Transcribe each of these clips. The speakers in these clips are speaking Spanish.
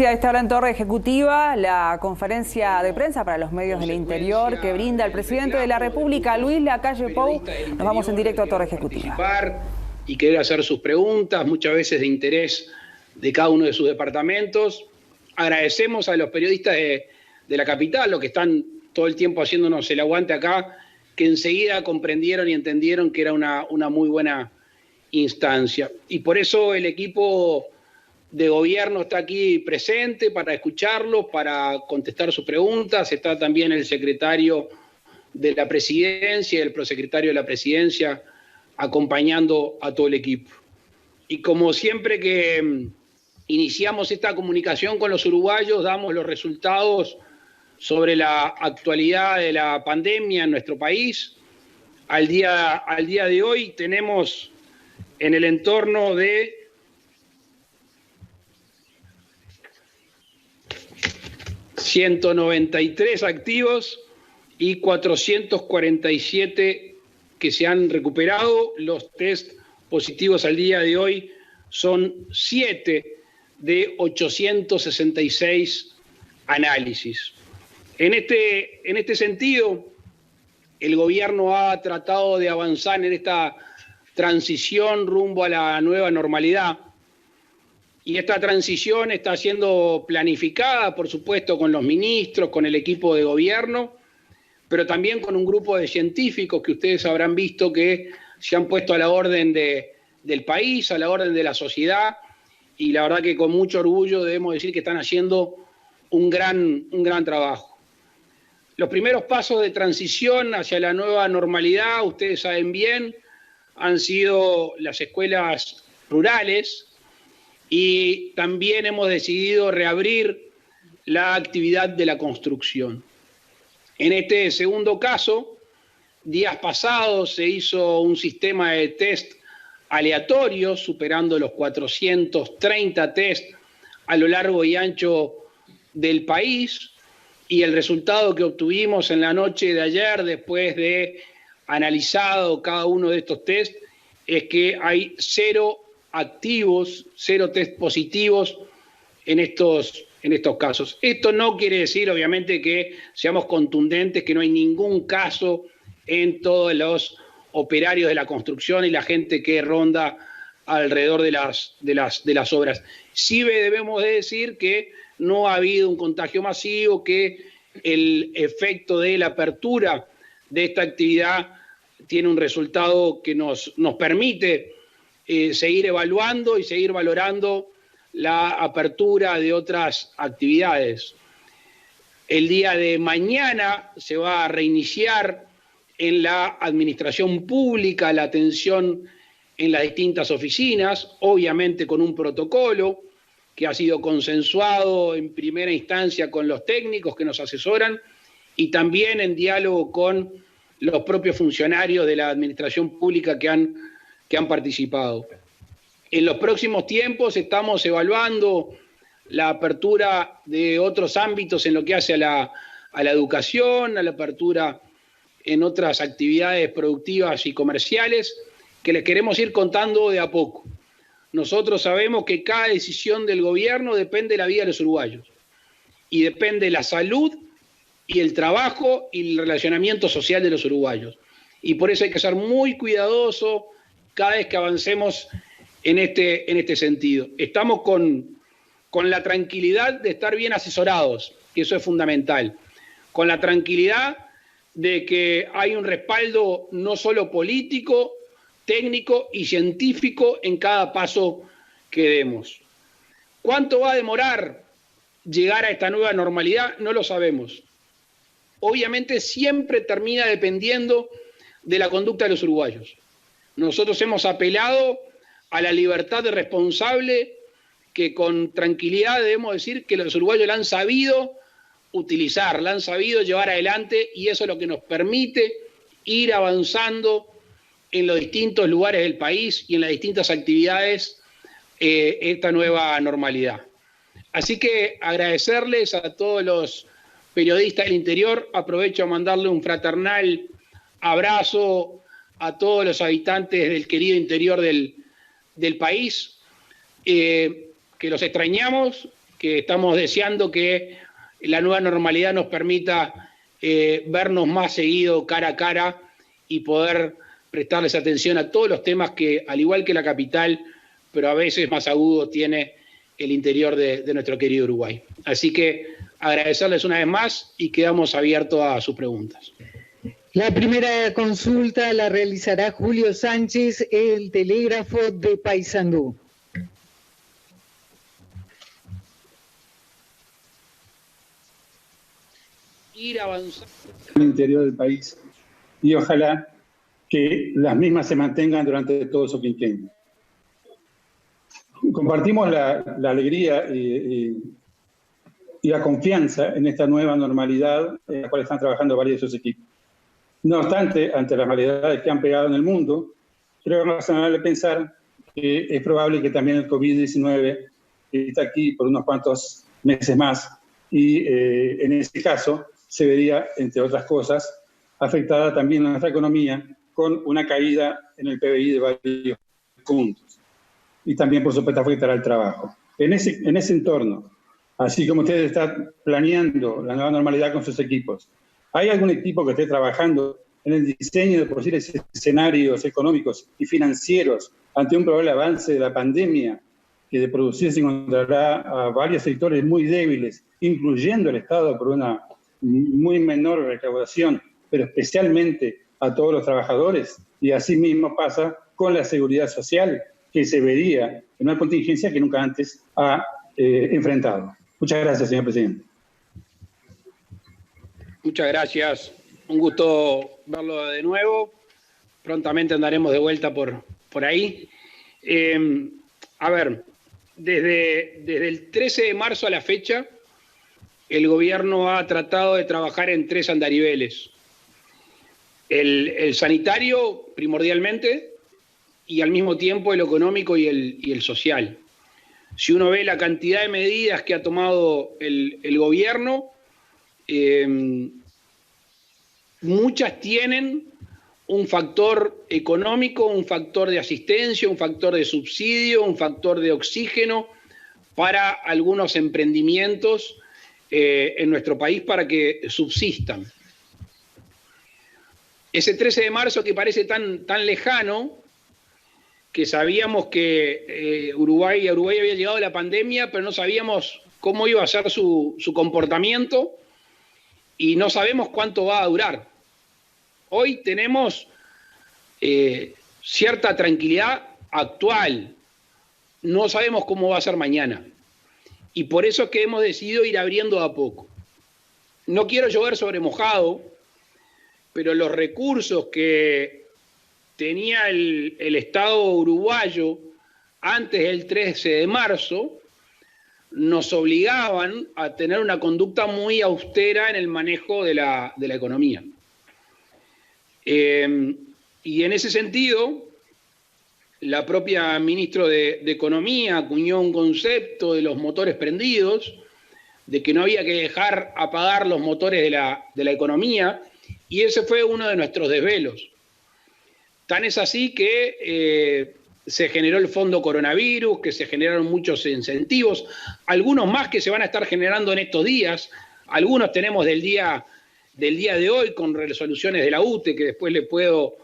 Inicia a esta hora en Torre Ejecutiva la conferencia de prensa para los medios del interior que brinda el presidente de la República, Luis Lacalle Pou. Nos vamos en directo a Torre Ejecutiva. Y querer hacer sus preguntas, muchas veces de interés de cada uno de sus departamentos. Agradecemos a los periodistas de la capital, los que están todo el tiempo haciéndonos el aguante acá, que enseguida comprendieron y entendieron que era una muy buena instancia. Y por eso el equipo de gobierno está aquí presente para escucharlos, para contestar sus preguntas. Está también el secretario de la presidencia y el prosecretario de la presidencia acompañando a todo el equipo. Y como siempre que iniciamos esta comunicación con los uruguayos, damos los resultados sobre la actualidad de la pandemia en nuestro país. Al día de hoy tenemos en el entorno de 193 activos y 447 que se han recuperado. Los test positivos al día de hoy son 7 de 866 análisis. En este sentido, el gobierno ha tratado de avanzar en esta transición rumbo a la nueva normalidad. Y esta transición está siendo planificada, por supuesto, con los ministros, con el equipo de gobierno, pero también con un grupo de científicos que ustedes habrán visto que se han puesto a la orden del país, a la orden de la sociedad, y la verdad que con mucho orgullo debemos decir que están haciendo un gran trabajo. Los primeros pasos de transición hacia la nueva normalidad, ustedes saben bien, han sido las escuelas rurales, y también hemos decidido reabrir la actividad de la construcción. En este segundo caso, días pasados se hizo un sistema de test aleatorios, superando los 430 test a lo largo y ancho del país, y el resultado que obtuvimos en la noche de ayer, después de analizado cada uno de estos test, es que hay 0 activos, 0 test positivos en estos casos. Esto no quiere decir, obviamente, que seamos contundentes, que no hay ningún caso en todos los operarios de la construcción y la gente que ronda alrededor de las obras. Sí debemos de decir que no ha habido un contagio masivo, que el efecto de la apertura de esta actividad tiene un resultado que nos permite seguir evaluando y seguir valorando la apertura de otras actividades. El día de mañana se va a reiniciar en la administración pública la atención en las distintas oficinas, obviamente con un protocolo que ha sido consensuado en primera instancia con los técnicos que nos asesoran y también en diálogo con los propios funcionarios de la administración pública que han participado. En los próximos tiempos estamos evaluando la apertura de otros ámbitos en lo que hace a la educación, a la apertura en otras actividades productivas y comerciales que les queremos ir contando de a poco. Nosotros sabemos que cada decisión del gobierno depende de la vida de los uruguayos y depende de la salud y el trabajo y el relacionamiento social de los uruguayos. Y por eso hay que ser muy cuidadoso cada vez que avancemos en este sentido. Estamos con la tranquilidad de estar bien asesorados, que eso es fundamental, con la tranquilidad de que hay un respaldo no solo político, técnico y científico en cada paso que demos. ¿Cuánto va a demorar llegar a esta nueva normalidad? No lo sabemos. Obviamente siempre termina dependiendo de la conducta de los uruguayos. Nosotros hemos apelado a la libertad de responsable que con tranquilidad debemos decir que los uruguayos la han sabido utilizar, la han sabido llevar adelante y eso es lo que nos permite ir avanzando en los distintos lugares del país y en las distintas actividades esta nueva normalidad. Así que agradecerles a todos los periodistas del interior, aprovecho a mandarle un fraternal abrazo a todos los habitantes del querido interior del país, que los extrañamos, que estamos deseando que la nueva normalidad nos permita vernos más seguido cara a cara y poder prestarles atención a todos los temas que, al igual que la capital, pero a veces más agudos, tiene el interior de nuestro querido Uruguay. Así que agradecerles una vez más y quedamos abiertos a sus preguntas. La primera consulta la realizará Julio Sánchez, El Telégrafo de Paysandú. Ir avanzando en el interior del país y ojalá que las mismas se mantengan durante todo su quinquenio. Compartimos la alegría y la confianza en esta nueva normalidad en la cual están trabajando varios de sus equipos. No obstante, ante las variedades que han pegado en el mundo, creo que es razonable pensar que es probable que también el COVID-19 está aquí por unos cuantos meses más y en ese caso se vería, entre otras cosas, afectada también nuestra economía con una caída en el PBI de varios puntos. Y también, por supuesto, afectará al trabajo. En ese entorno, así como ustedes están planeando la nueva normalidad con sus equipos, ¿hay algún equipo que esté trabajando en el diseño de posibles escenarios económicos y financieros ante un probable avance de la pandemia que de producirse encontrará a varios sectores muy débiles, incluyendo el Estado por una muy menor recaudación, pero especialmente a todos los trabajadores? Y así mismo pasa con la seguridad social, que se vería en una contingencia que nunca antes ha enfrentado. Muchas gracias, señor presidente. Muchas gracias. Un gusto verlo de nuevo. Prontamente andaremos de vuelta por ahí. A ver, desde el 13 de marzo a la fecha, el gobierno ha tratado de trabajar en 3 andariveles. El sanitario, primordialmente, y al mismo tiempo el económico y el social. Si uno ve la cantidad de medidas que ha tomado el gobierno, muchas tienen un factor económico, un factor de asistencia, un factor de subsidio, un factor de oxígeno para algunos emprendimientos en nuestro país para que subsistan. Ese 13 de marzo que parece tan lejano, que sabíamos que a Uruguay había llegado la pandemia, pero no sabíamos cómo iba a ser su comportamiento y no sabemos cuánto va a durar. Hoy tenemos cierta tranquilidad actual, no sabemos cómo va a ser mañana. Y por eso es que hemos decidido ir abriendo de a poco. No quiero llover sobre mojado, pero los recursos que tenía el Estado uruguayo antes del 13 de marzo nos obligaban a tener una conducta muy austera en el manejo de la economía. Y en ese sentido, la propia ministra de Economía acuñó un concepto de los motores prendidos, de que no había que dejar apagar los motores de la economía, y ese fue uno de nuestros desvelos. Tan es así que se generó el fondo coronavirus, que se generaron muchos incentivos, algunos más que se van a estar generando en estos días, algunos tenemos del día de hoy con resoluciones de la UTE, que después le puedo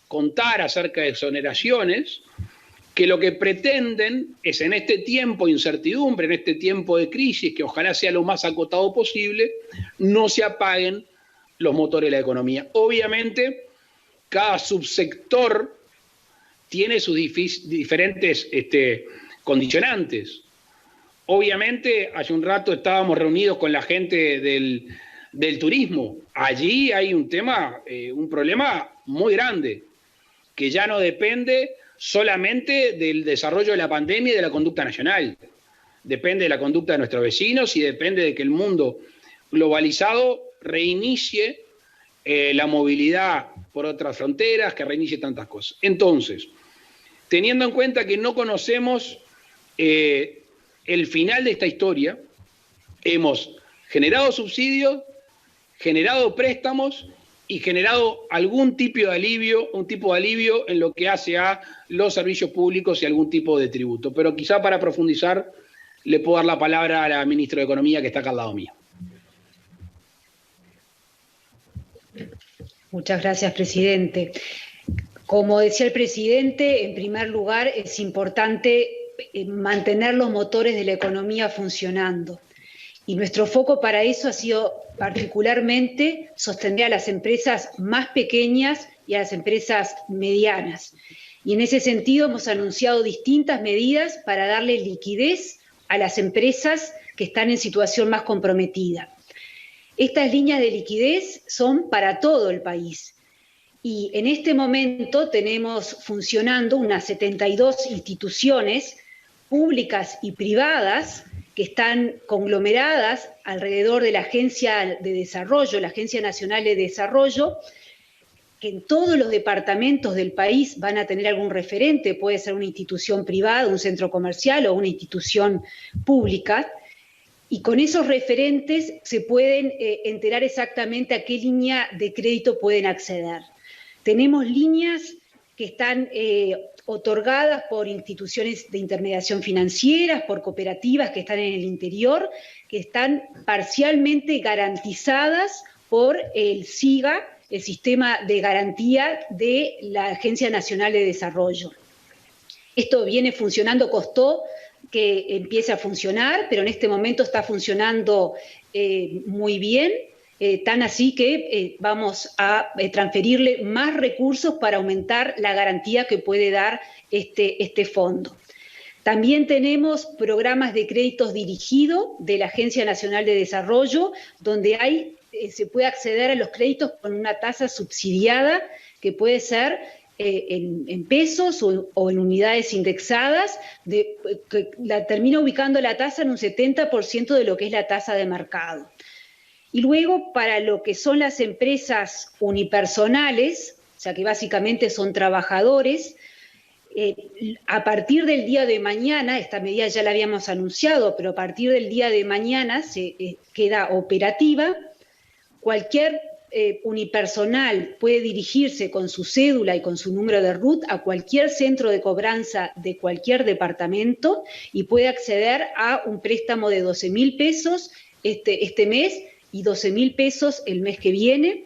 contar acerca de exoneraciones, que lo que pretenden es en este tiempo de incertidumbre, en este tiempo de crisis, que ojalá sea lo más acotado posible, no se apaguen los motores de la economía. Obviamente, cada subsector tiene sus diferentes condicionantes. Obviamente, hace un rato estábamos reunidos con la gente del turismo. Allí hay un problema muy grande, que ya no depende solamente del desarrollo de la pandemia y de la conducta nacional. Depende de la conducta de nuestros vecinos y depende de que el mundo globalizado reinicie la movilidad por otras fronteras, que reinicie tantas cosas. Entonces, teniendo en cuenta que no conocemos el final de esta historia, hemos generado subsidios, generado préstamos y generado algún tipo de alivio en lo que hace a los servicios públicos y algún tipo de tributo. Pero quizá para profundizar le puedo dar la palabra a la ministra de Economía, que está acá al lado mío. Muchas gracias, presidente. Como decía el presidente, en primer lugar es importante mantener los motores de la economía funcionando. Y nuestro foco para eso ha sido particularmente sostener a las empresas más pequeñas y a las empresas medianas. Y en ese sentido hemos anunciado distintas medidas para darle liquidez a las empresas que están en situación más comprometida. Estas líneas de liquidez son para todo el país. Y en este momento tenemos funcionando unas 72 instituciones públicas y privadas que están conglomeradas alrededor de la Agencia de Desarrollo, la Agencia Nacional de Desarrollo, que en todos los departamentos del país van a tener algún referente, puede ser una institución privada, un centro comercial o una institución pública, y con esos referentes se pueden enterar exactamente a qué línea de crédito pueden acceder. Tenemos líneas que están otorgadas por instituciones de intermediación financieras, por cooperativas que están en el interior, que están parcialmente garantizadas por el SIGA, el Sistema de Garantía de la Agencia Nacional de Desarrollo. Esto viene funcionando, costó que empiece a funcionar, pero en este momento está funcionando muy bien, tan así que vamos a transferirle más recursos para aumentar la garantía que puede dar este fondo. También tenemos programas de créditos dirigidos de la Agencia Nacional de Desarrollo, donde se puede acceder a los créditos con una tasa subsidiada que puede ser en pesos o en unidades indexadas, que termina ubicando la tasa en un 70% de lo que es la tasa de mercado. Y luego, para lo que son las empresas unipersonales, o sea que básicamente son trabajadores, a partir del día de mañana, esta medida ya la habíamos anunciado, pero a partir del día de mañana se queda operativa. Cualquier unipersonal puede dirigirse con su cédula y con su número de RUT a cualquier centro de cobranza de cualquier departamento y puede acceder a un préstamo de 12.000 pesos este mes y 12.000 pesos el mes que viene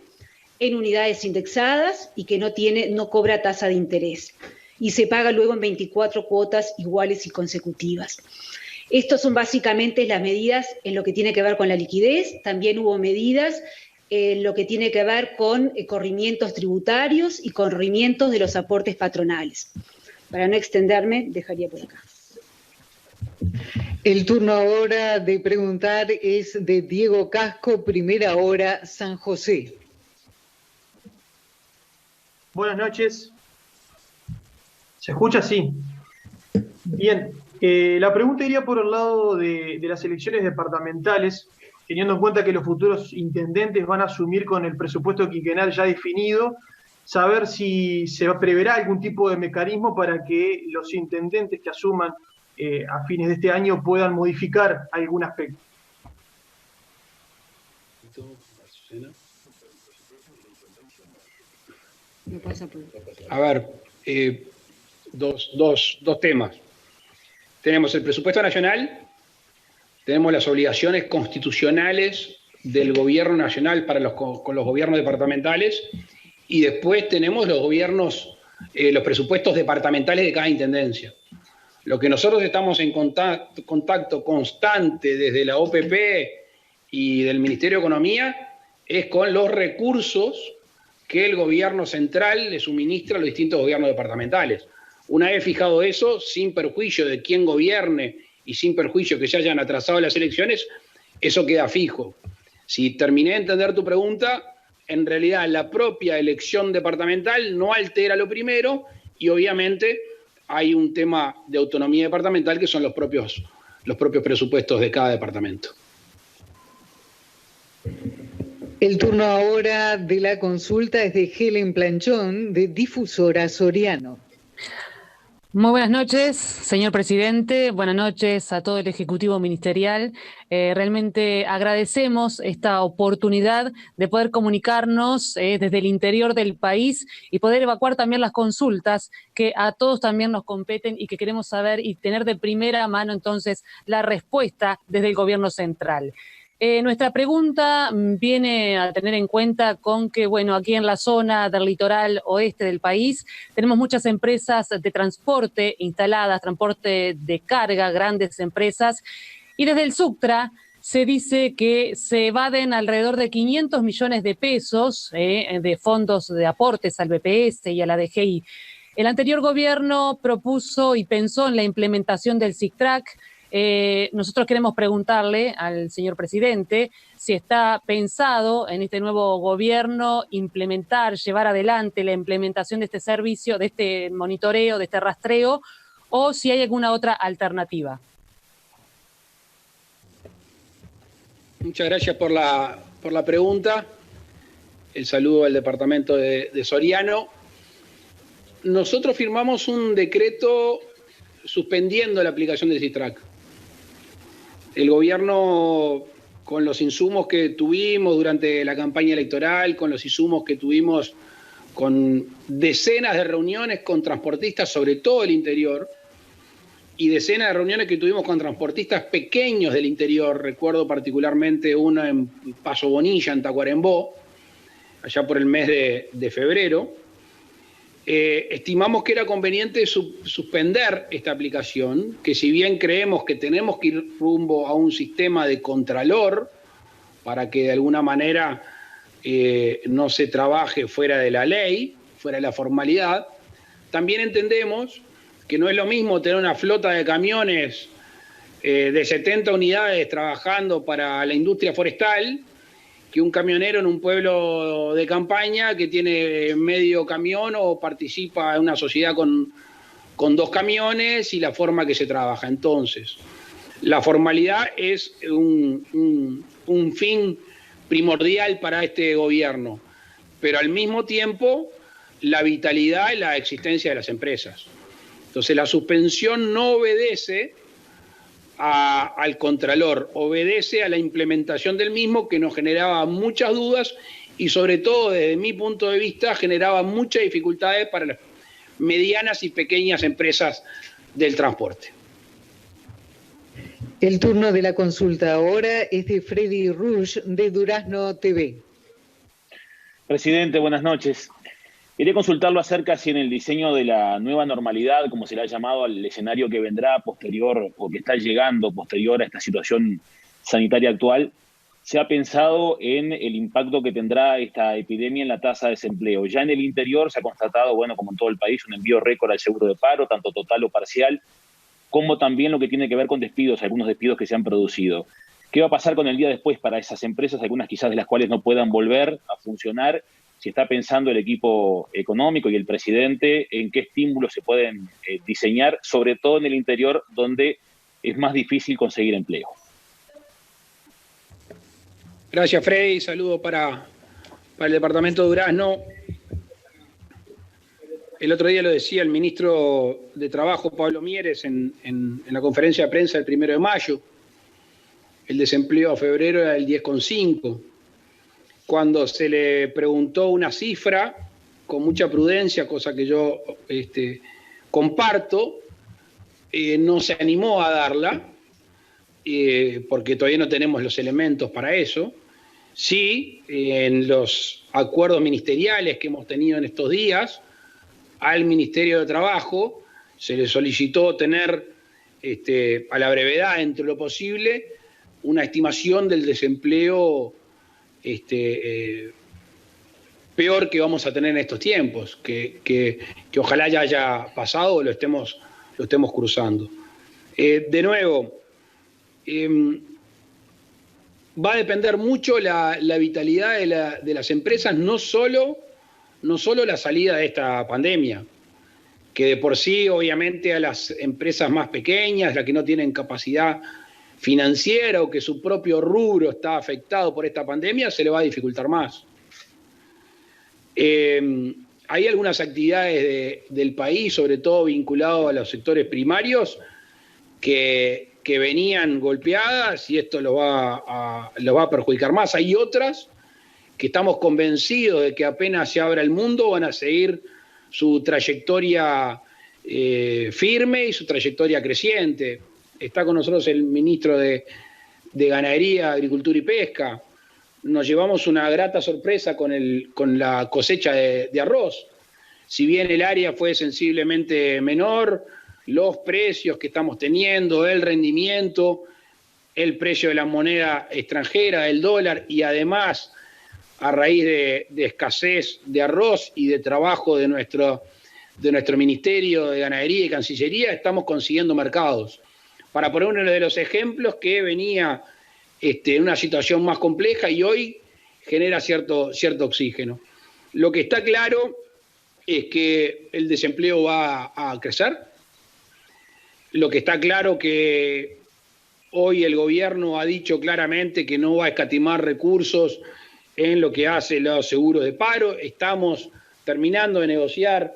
en unidades indexadas y que no cobra tasa de interés. Y se paga luego en 24 cuotas iguales y consecutivas. Estas son básicamente las medidas en lo que tiene que ver con la liquidez. También hubo medidas en lo que tiene que ver con corrimientos tributarios y corrimientos de los aportes patronales. Para no extenderme, dejaría por acá. El turno ahora de preguntar es de Diego Casco, Primera Hora, San José. Buenas noches. ¿Se escucha? Sí. Bien, la pregunta iría por el lado de las elecciones departamentales, teniendo en cuenta que los futuros intendentes van a asumir con el presupuesto quinquenal ya definido, saber si se preverá algún tipo de mecanismo para que los intendentes que asuman a fines de este año puedan modificar algún aspecto. A ver, dos temas. Tenemos el presupuesto nacional, tenemos las obligaciones constitucionales del gobierno nacional con los gobiernos departamentales y después tenemos los presupuestos departamentales de cada intendencia. Lo que nosotros estamos en contacto constante desde la OPP y del Ministerio de Economía es con los recursos que el gobierno central le suministra a los distintos gobiernos departamentales. Una vez fijado eso, sin perjuicio de quién gobierne y sin perjuicio que se hayan atrasado las elecciones, eso queda fijo. Si terminé de entender tu pregunta, en realidad la propia elección departamental no altera lo primero y obviamente hay un tema de autonomía departamental que son los propios presupuestos de cada departamento. El turno ahora de la consulta es de Helen Planchón, de Difusora Soriano. Muy buenas noches, señor presidente. Buenas noches a todo el Ejecutivo Ministerial. Realmente agradecemos esta oportunidad de poder comunicarnos desde el interior del país y poder evacuar también las consultas que a todos también nos competen y que queremos saber y tener de primera mano entonces la respuesta desde el gobierno central. Nuestra pregunta viene a tener en cuenta con que, bueno, aquí en la zona del litoral oeste del país tenemos muchas empresas de transporte instaladas, transporte de carga, grandes empresas, y desde el Suctra se dice que se evaden alrededor de 500 millones de pesos de fondos de aportes al BPS y a la DGI. El anterior gobierno propuso y pensó en la implementación del SICTRAC. Nosotros queremos preguntarle al señor presidente si está pensado en este nuevo gobierno implementar, llevar adelante la implementación de este servicio, de este monitoreo, de este rastreo, o si hay alguna otra alternativa. Muchas gracias por la pregunta. El saludo al departamento de Soriano. Nosotros firmamos un decreto suspendiendo la aplicación del SICTRAC. El gobierno, con los insumos que tuvimos durante la campaña electoral, con los insumos que tuvimos con decenas de reuniones con transportistas, sobre todo del interior, y decenas de reuniones que tuvimos con transportistas pequeños del interior, recuerdo particularmente una en Paso Bonilla, en Tacuarembó, allá por el mes de febrero, estimamos que era conveniente suspender esta aplicación, que si bien creemos que tenemos que ir rumbo a un sistema de contralor para que de alguna manera no se trabaje fuera de la ley, fuera de la formalidad, también entendemos que no es lo mismo tener una flota de camiones de 70 unidades trabajando para la industria forestal que un camionero en un pueblo de campaña que tiene medio camión o participa en una sociedad con 2 camiones y la forma que se trabaja. Entonces, la formalidad es un fin primordial para este gobierno, pero al mismo tiempo la vitalidad y la existencia de las empresas. Entonces, la suspensión no obedece al Contralor, obedece a la implementación del mismo, que nos generaba muchas dudas y sobre todo desde mi punto de vista generaba muchas dificultades para las medianas y pequeñas empresas del transporte. El turno de la consulta ahora es de Freddy Rush de Durazno TV. Presidente, buenas noches. Quería consultarlo acerca si en el diseño de la nueva normalidad, como se le ha llamado al escenario que vendrá posterior o que está llegando posterior a esta situación sanitaria actual, se ha pensado en el impacto que tendrá esta epidemia en la tasa de desempleo. Ya en el interior se ha constatado, bueno, como en todo el país, un envío récord al seguro de paro, tanto total o parcial, como también lo que tiene que ver con despidos, algunos despidos que se han producido. ¿Qué va a pasar con el día después para esas empresas, algunas quizás de las cuales no puedan volver a funcionar? Si está pensando el equipo económico y el presidente en qué estímulos se pueden diseñar, sobre todo en el interior donde es más difícil conseguir empleo. Gracias, Freddy. Saludo para el departamento de Durazno. El otro día lo decía el ministro de Trabajo, Pablo Mieres, en la conferencia de prensa del 1 de mayo. El desempleo a febrero era del 10,5%. Cuando se le preguntó una cifra, con mucha prudencia, cosa que yo comparto, no se animó a darla, porque todavía no tenemos los elementos para eso. Sí, en los acuerdos ministeriales que hemos tenido en estos días, al Ministerio de Trabajo se le solicitó tener, a la brevedad, dentro de lo posible, una estimación del desempleo peor que vamos a tener en estos tiempos, que ojalá ya haya pasado o lo estemos cruzando. De nuevo, va a depender mucho la vitalidad de las empresas, no solo la salida de esta pandemia, que de por sí, obviamente, a las empresas más pequeñas, las que no tienen capacidad financiera o que su propio rubro está afectado por esta pandemia, se le va a dificultar más. hay algunas actividades del país, sobre todo vinculadas a los sectores primarios, que venían golpeadas y esto lo va a perjudicar más. Hay otras que estamos convencidos de que apenas se abra el mundo van a seguir su trayectoria firme y su trayectoria creciente. Está con nosotros el ministro de Ganadería, Agricultura y Pesca. Nos llevamos una grata sorpresa con la cosecha de arroz. Si bien el área fue sensiblemente menor, los precios que estamos teniendo, el rendimiento, el precio de la moneda extranjera, el dólar, y además, a raíz de escasez de arroz y de trabajo de nuestro Ministerio de Ganadería y Cancillería, estamos consiguiendo mercados. Para poner uno de los ejemplos que venía en una situación más compleja y hoy genera cierto oxígeno. Lo que está claro es que el desempleo va a crecer. Lo que está claro que hoy el gobierno ha dicho claramente que no va a escatimar recursos en lo que hace los seguros de paro. Estamos terminando de negociar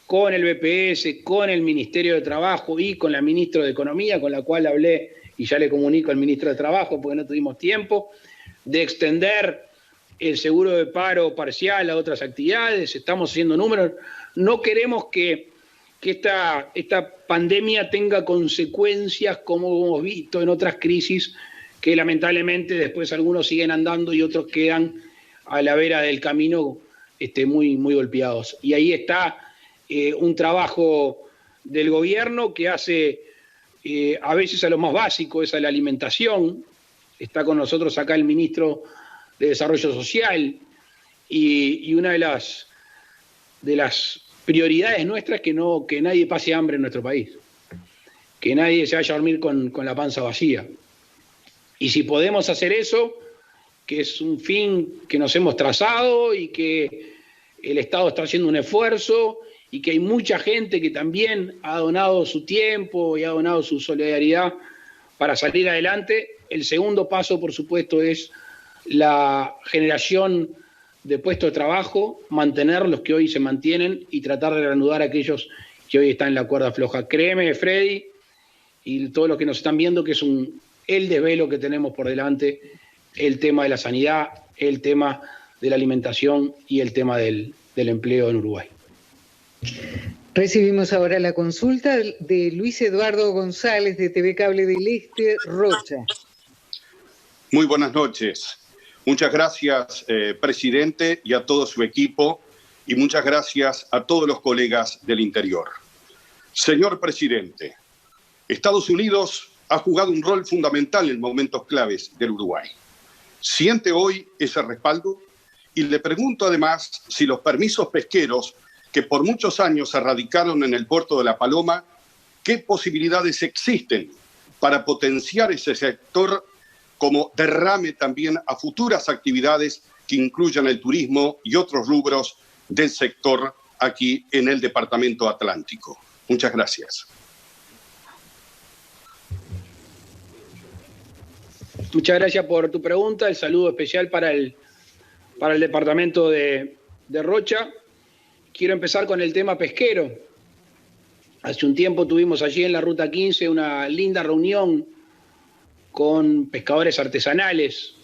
con el BPS, con el Ministerio de Trabajo y con la ministra de Economía, con la cual hablé y ya le comunico al ministro de Trabajo porque no tuvimos tiempo, de extender el seguro de paro parcial a otras actividades. Estamos haciendo números. No queremos que esta pandemia tenga consecuencias como hemos visto en otras crisis, que lamentablemente después algunos siguen andando y otros quedan a la vera del camino muy, muy golpeados. Y ahí está un trabajo del gobierno que hace a veces a lo más básico, es a la alimentación. Está con nosotros acá el ministro de Desarrollo Social y una de las prioridades nuestras es que nadie pase hambre en nuestro país, que nadie se vaya a dormir con la panza vacía. Y si podemos hacer eso, que es un fin que nos hemos trazado y que el Estado está haciendo un esfuerzo y que hay mucha gente que también ha donado su tiempo y ha donado su solidaridad para salir adelante. El segundo paso, por supuesto, es la generación de puestos de trabajo, mantener los que hoy se mantienen y tratar de reanudar a aquellos que hoy están en la cuerda floja. Créeme, Freddy, y todos los que nos están viendo, que es el desvelo que tenemos por delante, el tema de la sanidad, el tema de la alimentación y el tema del empleo en Uruguay. Recibimos ahora la consulta de Luis Eduardo González de TV Cable del Este, Rocha. Muy buenas noches. Muchas gracias, presidente, y a todo su equipo, y muchas gracias a todos los colegas del interior. Señor presidente, Estados Unidos ha jugado un rol fundamental en momentos claves del Uruguay. ¿Siente hoy ese respaldo? Y le pregunto además si los permisos pesqueros que por muchos años se radicaron en el puerto de La Paloma, ¿qué posibilidades existen para potenciar ese sector como derrame también a futuras actividades que incluyan el turismo y otros rubros del sector aquí en el Departamento Atlántico? Muchas gracias. Muchas gracias por tu pregunta. El saludo especial para el departamento de Rocha. Quiero empezar con el tema pesquero. Hace un tiempo tuvimos allí en la Ruta 15 una linda reunión con pescadores artesanales.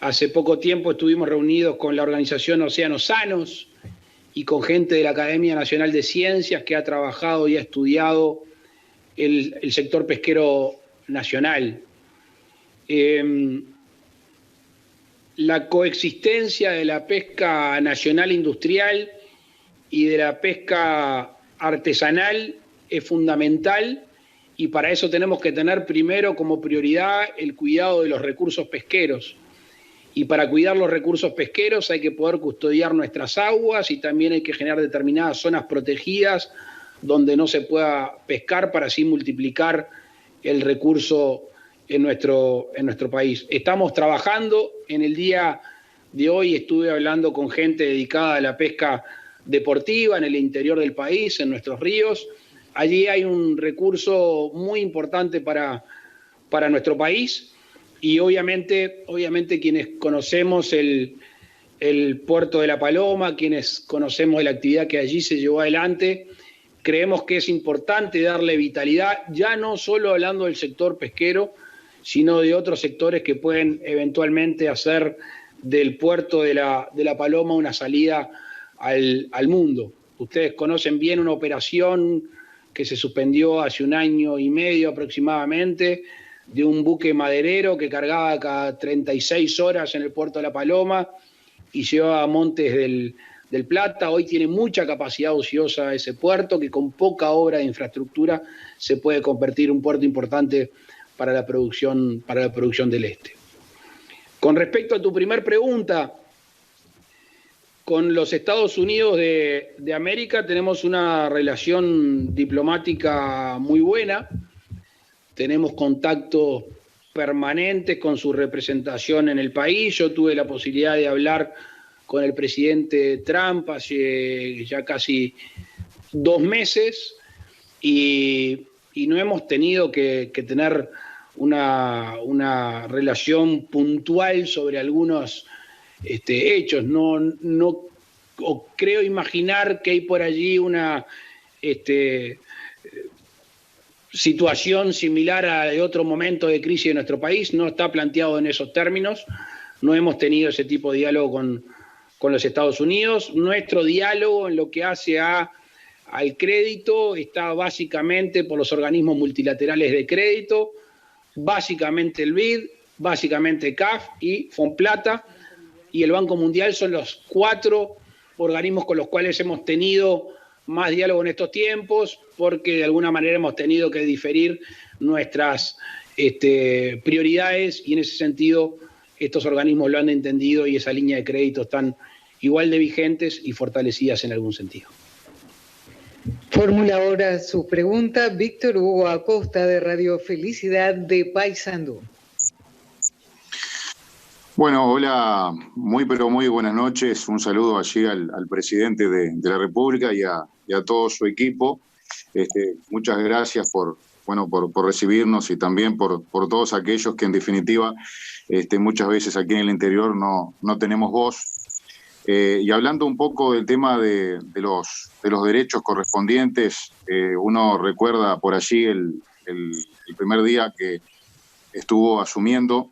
Hace poco tiempo estuvimos reunidos con la organización Océanos Sanos y con gente de la Academia Nacional de Ciencias que ha trabajado y ha estudiado el sector pesquero nacional. La coexistencia de la pesca nacional industrial y de la pesca artesanal es fundamental y para eso tenemos que tener primero como prioridad el cuidado de los recursos pesqueros. Y para cuidar los recursos pesqueros hay que poder custodiar nuestras aguas y también hay que generar determinadas zonas protegidas donde no se pueda pescar para así multiplicar el recurso en nuestro país. Estamos trabajando. En el día de hoy estuve hablando con gente dedicada a la pesca deportiva en el interior del país, en nuestros ríos. Allí hay un recurso muy importante para nuestro país y obviamente quienes conocemos el el puerto de La Paloma, quienes conocemos de la actividad que allí se llevó adelante, creemos que es importante darle vitalidad, ya no solo hablando del sector pesquero, sino de otros sectores que pueden eventualmente hacer del puerto de La Paloma una salida al mundo. Ustedes conocen bien una operación que se suspendió hace 1 año y medio aproximadamente, de un buque maderero que cargaba cada 36 horas en el puerto de La Paloma y llevaba a Montes del Plata. Hoy tiene mucha capacidad ociosa ese puerto, que con poca obra de infraestructura se puede convertir en un puerto importante para la producción del este. Con respecto a tu primer pregunta, con los Estados Unidos de América tenemos una relación diplomática muy buena, tenemos contactos permanentes con su representación en el país. Yo tuve la posibilidad de hablar con el presidente Trump hace ya casi 2 meses y no hemos tenido que tener una relación puntual sobre algunos hechos. No creo imaginar que hay por allí una situación similar a de otro momento de crisis de nuestro país. No está planteado en esos términos. No hemos tenido ese tipo de diálogo con los Estados Unidos. Nuestro diálogo en lo que hace al crédito está básicamente por los organismos multilaterales de crédito, básicamente el BID, básicamente CAF y Fonplata y el Banco Mundial son los 4 organismos con los cuales hemos tenido más diálogo en estos tiempos, porque de alguna manera hemos tenido que diferir nuestras prioridades y en ese sentido estos organismos lo han entendido y esa línea de crédito están igual de vigentes y fortalecidas en algún sentido. Fórmula ahora su pregunta, Víctor Hugo Acosta de Radio Felicidad de Paysandú. Bueno, hola, muy buenas noches. Un saludo allí al presidente de la República y a todo su equipo. Muchas gracias por recibirnos y también por todos aquellos que en definitiva muchas veces aquí en el interior no tenemos voz. Y hablando un poco del tema de los derechos correspondientes, uno recuerda por allí el primer día que estuvo asumiendo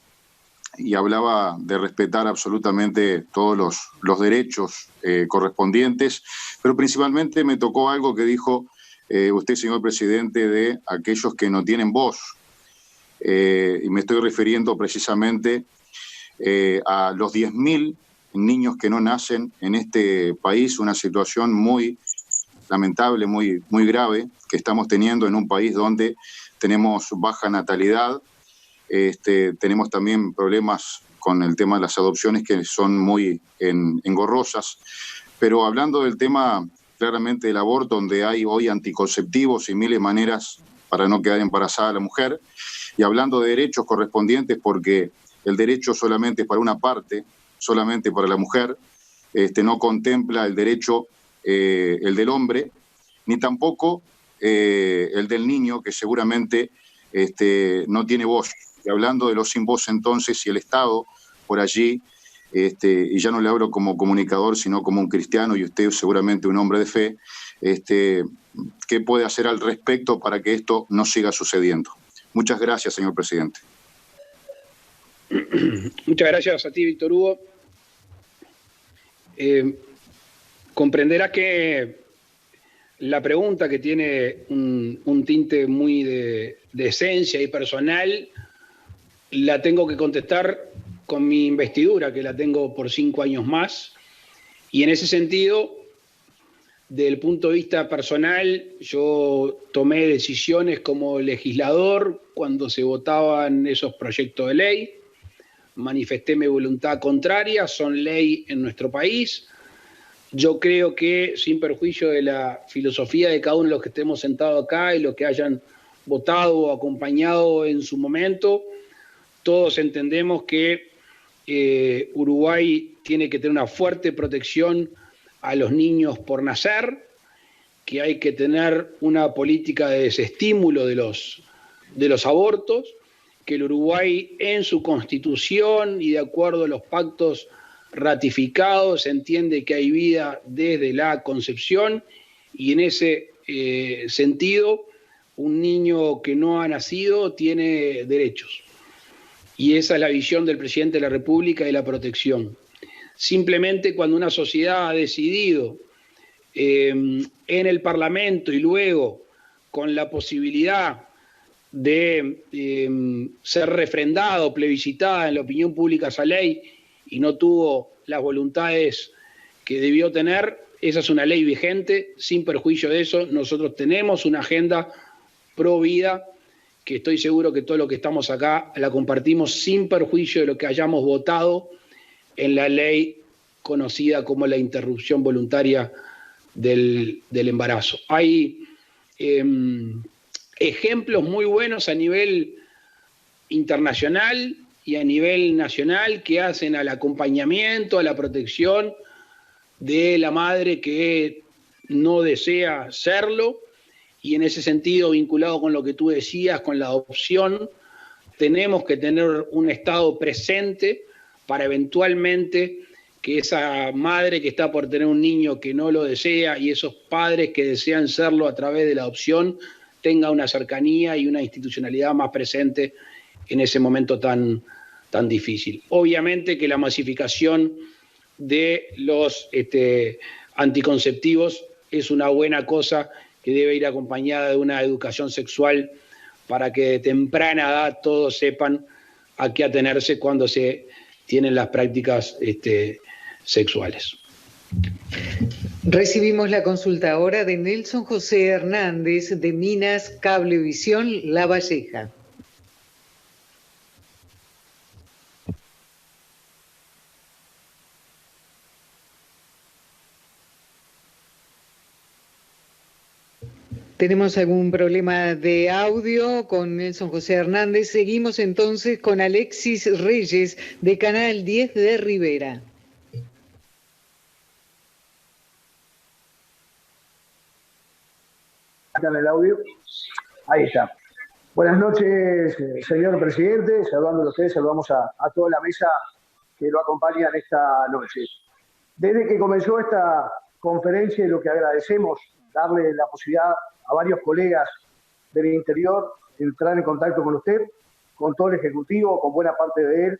y hablaba de respetar absolutamente todos los derechos correspondientes, pero principalmente me tocó algo que dijo usted, señor presidente, de aquellos que no tienen voz. Y me estoy refiriendo precisamente a los 10.000 niños que no nacen en este país, una situación muy lamentable, muy grave que estamos teniendo en un país donde tenemos baja natalidad. Tenemos también problemas con el tema de las adopciones que son muy engorrosas, pero hablando del tema claramente del aborto, donde hay hoy anticonceptivos y miles de maneras para no quedar embarazada la mujer, y hablando de derechos correspondientes, porque el derecho solamente es para una parte, solamente para la mujer, no contempla el derecho el del hombre, ni tampoco el del niño, que seguramente no tiene voz. Y hablando de los sin voz entonces, y el Estado por allí, y ya no le hablo como comunicador, sino como un cristiano, y usted seguramente un hombre de fe, ¿qué puede hacer al respecto para que esto no siga sucediendo? Muchas gracias, señor presidente. Muchas gracias a ti, Víctor Hugo. Comprenderás que la pregunta, que tiene un tinte muy de esencia y personal, la tengo que contestar con mi investidura, que la tengo por 5 años más. Y en ese sentido, desde el punto de vista personal, yo tomé decisiones como legislador cuando se votaban esos proyectos de ley. Manifesté mi voluntad contraria, son ley en nuestro país. Yo creo que, sin perjuicio de la filosofía de cada uno de los que estemos sentados acá y los que hayan votado o acompañado en su momento, todos entendemos que Uruguay tiene que tener una fuerte protección a los niños por nacer, que hay que tener una política de desestímulo de los abortos, que el Uruguay en su constitución y de acuerdo a los pactos ratificado, se entiende que hay vida desde la concepción y en ese sentido un niño que no ha nacido tiene derechos. Y esa es la visión del presidente de la República de la protección. Simplemente cuando una sociedad ha decidido en el Parlamento y luego con la posibilidad de ser refrendada o plebiscitada en la opinión pública esa ley y no tuvo las voluntades que debió tener, esa es una ley vigente, sin perjuicio de eso. Nosotros tenemos una agenda pro vida que estoy seguro que todos los que estamos acá la compartimos sin perjuicio de lo que hayamos votado en la ley conocida como la interrupción voluntaria del embarazo. Hay ejemplos muy buenos a nivel internacional y a nivel nacional que hacen al acompañamiento, a la protección de la madre que no desea serlo, y en ese sentido, vinculado con lo que tú decías, con la adopción, tenemos que tener un Estado presente para eventualmente que esa madre que está por tener un niño que no lo desea y esos padres que desean serlo a través de la adopción tenga una cercanía y una institucionalidad más presente en ese momento tan difícil. Obviamente que la masificación de los anticonceptivos es una buena cosa que debe ir acompañada de una educación sexual para que de temprana edad todos sepan a qué atenerse cuando se tienen las prácticas sexuales. Recibimos la consulta ahora de Nelson José Hernández de Minas Cablevisión La Valleja. Tenemos algún problema de audio con Nelson José Hernández. Seguimos entonces con Alexis Reyes de Canal 10 de Rivera. Acá en el audio. Ahí está. Buenas noches, señor presidente. Saludándolo a ustedes, saludamos a toda la mesa que lo acompañan esta noche. Desde que comenzó esta conferencia, y lo que agradecemos, darle la posibilidad a varios colegas del interior de entrar en contacto con usted, con todo el Ejecutivo, con buena parte de él,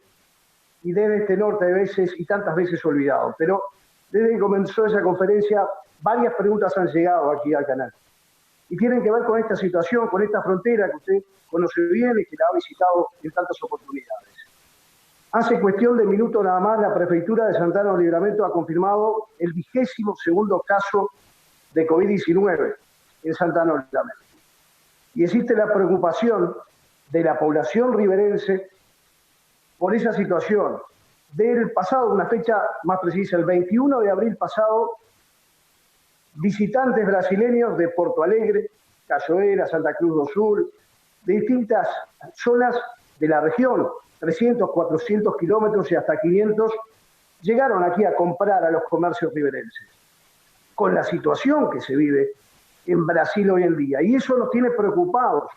y desde este norte de veces y tantas veces olvidado. Pero desde que comenzó esa conferencia, varias preguntas han llegado aquí al canal. Y tienen que ver con esta situación, con esta frontera que usted conoce bien y que la ha visitado en tantas oportunidades. Hace cuestión de minutos nada más, la Prefectura de Santana del Livramento ha confirmado el 22º caso de COVID-19 en Santana del Livramento. Y existe la preocupación de la población riverense por esa situación. Del pasado, una fecha más precisa, el 21 de abril pasado, visitantes brasileños de Porto Alegre, Cachoeira, Santa Cruz do Sul, de distintas zonas de la región, 300, 400 kilómetros y hasta 500, llegaron aquí a comprar a los comercios riverenses, con la situación que se vive en Brasil hoy en día. Y eso nos tiene preocupados.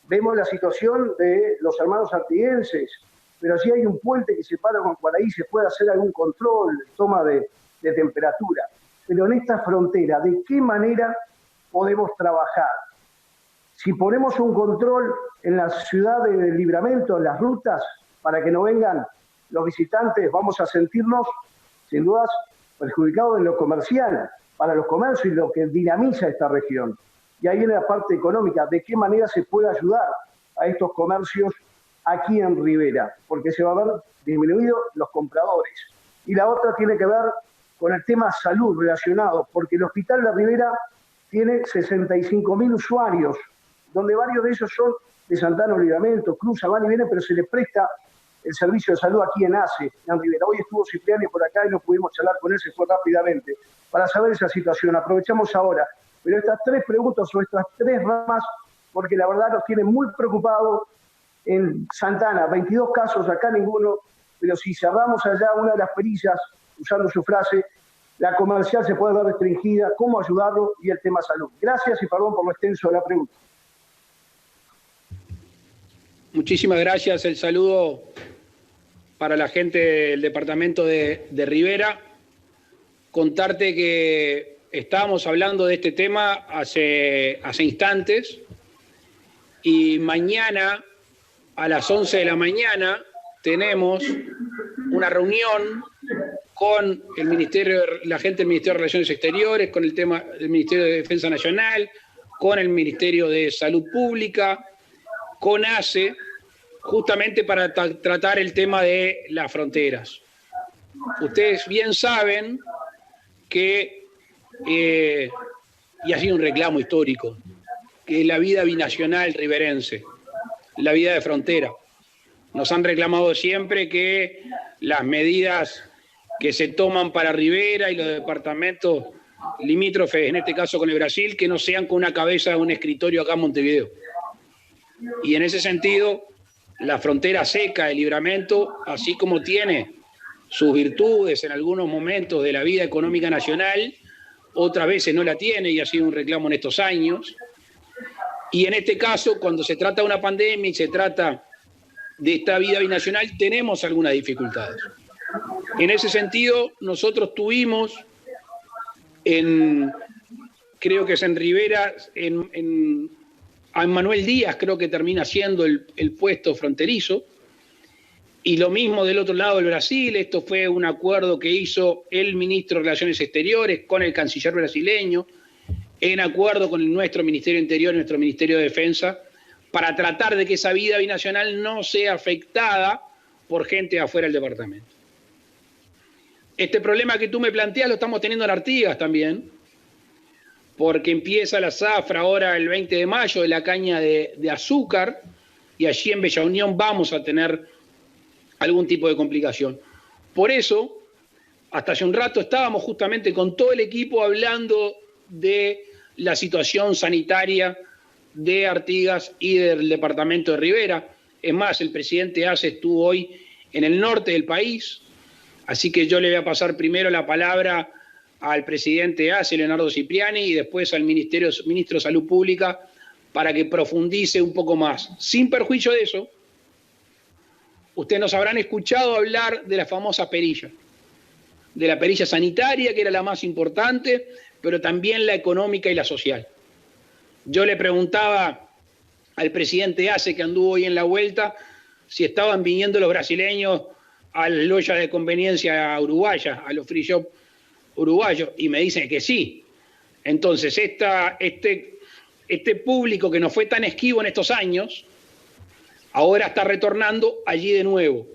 Vemos la situación de los hermanos artiguenses, pero si hay un puente que separa con Cuaraí, se puede hacer algún control, toma de temperatura. Pero en esta frontera, ¿de qué manera podemos trabajar? Si ponemos un control en la ciudad de Livramento, en las rutas, para que no vengan los visitantes, vamos a sentirnos, sin dudas, perjudicados en lo comercial, para los comercios y lo que dinamiza esta región. Y ahí viene la parte económica, de qué manera se puede ayudar a estos comercios aquí en Rivera, porque se va a ver disminuido los compradores. Y la otra tiene que ver con el tema salud relacionado, porque el Hospital de Rivera tiene 65.000 usuarios, donde varios de ellos son de Santana del Livramento, cruzan, van y vienen, pero se les presta el servicio de salud aquí en ACE, en Rivera. Hoy estuvo Cipriani por acá y no pudimos charlar con él, se fue rápidamente, para saber esa situación. Aprovechamos ahora. Pero estas tres preguntas o estas tres ramas, porque la verdad nos tiene muy preocupados en Santana. 22 casos, acá ninguno, pero si cerramos allá una de las perillas, usando su frase, la comercial se puede ver restringida, cómo ayudarlo y el tema salud. Gracias y perdón por lo extenso de la pregunta. Muchísimas gracias. El saludo para la gente del departamento de Rivera, contarte que estábamos hablando de este tema hace instantes y mañana a las 11 de la mañana tenemos una reunión con la gente del Ministerio de Relaciones Exteriores, con el tema del Ministerio de Defensa Nacional, con el Ministerio de Salud Pública, con ACE, justamente para tratar el tema de las fronteras. Ustedes bien saben que, y ha sido un reclamo histórico, que es la vida binacional riverense, la vida de frontera. Nos han reclamado siempre que las medidas que se toman para Rivera y los departamentos limítrofes, en este caso con el Brasil, que no sean con una cabeza de un escritorio acá en Montevideo. Y en ese sentido, la frontera seca de Libramento, así como tiene sus virtudes en algunos momentos de la vida económica nacional, otras veces no la tiene y ha sido un reclamo en estos años. Y en este caso, cuando se trata de una pandemia y se trata de esta vida binacional, tenemos algunas dificultades. En ese sentido, nosotros tuvimos, creo que es en Rivera, a Manuel Díaz creo que termina siendo el puesto fronterizo, y lo mismo del otro lado del Brasil. Esto fue un acuerdo que hizo el ministro de Relaciones Exteriores con el canciller brasileño, en acuerdo con nuestro Ministerio de Interior y nuestro Ministerio de Defensa, para tratar de que esa vida binacional no sea afectada por gente de afuera del departamento. Este problema que tú me planteas lo estamos teniendo en Artigas también, porque empieza la zafra ahora el 20 de mayo de la caña de azúcar, y allí en Bella Unión vamos a tener algún tipo de complicación. Por eso, hasta hace un rato estábamos justamente con todo el equipo hablando de la situación sanitaria de Artigas y del departamento de Rivera. Es más, el presidente ACE estuvo hoy en el norte del país, así que yo le voy a pasar primero la palabra al presidente ACE, Leonardo Cipriani, y después al ministro de Salud Pública para que profundice un poco más. Sin perjuicio de eso, ustedes nos habrán escuchado hablar de la famosa perilla, de la perilla sanitaria, que era la más importante, pero también la económica y la social. Yo le preguntaba al presidente ACE, que anduvo hoy en la vuelta, si estaban viniendo los brasileños a las loyas de conveniencia uruguayas, a los free shop uruguayos, y me dicen que sí. Entonces, este público que no fue tan esquivo en estos años, ahora está retornando allí de nuevo.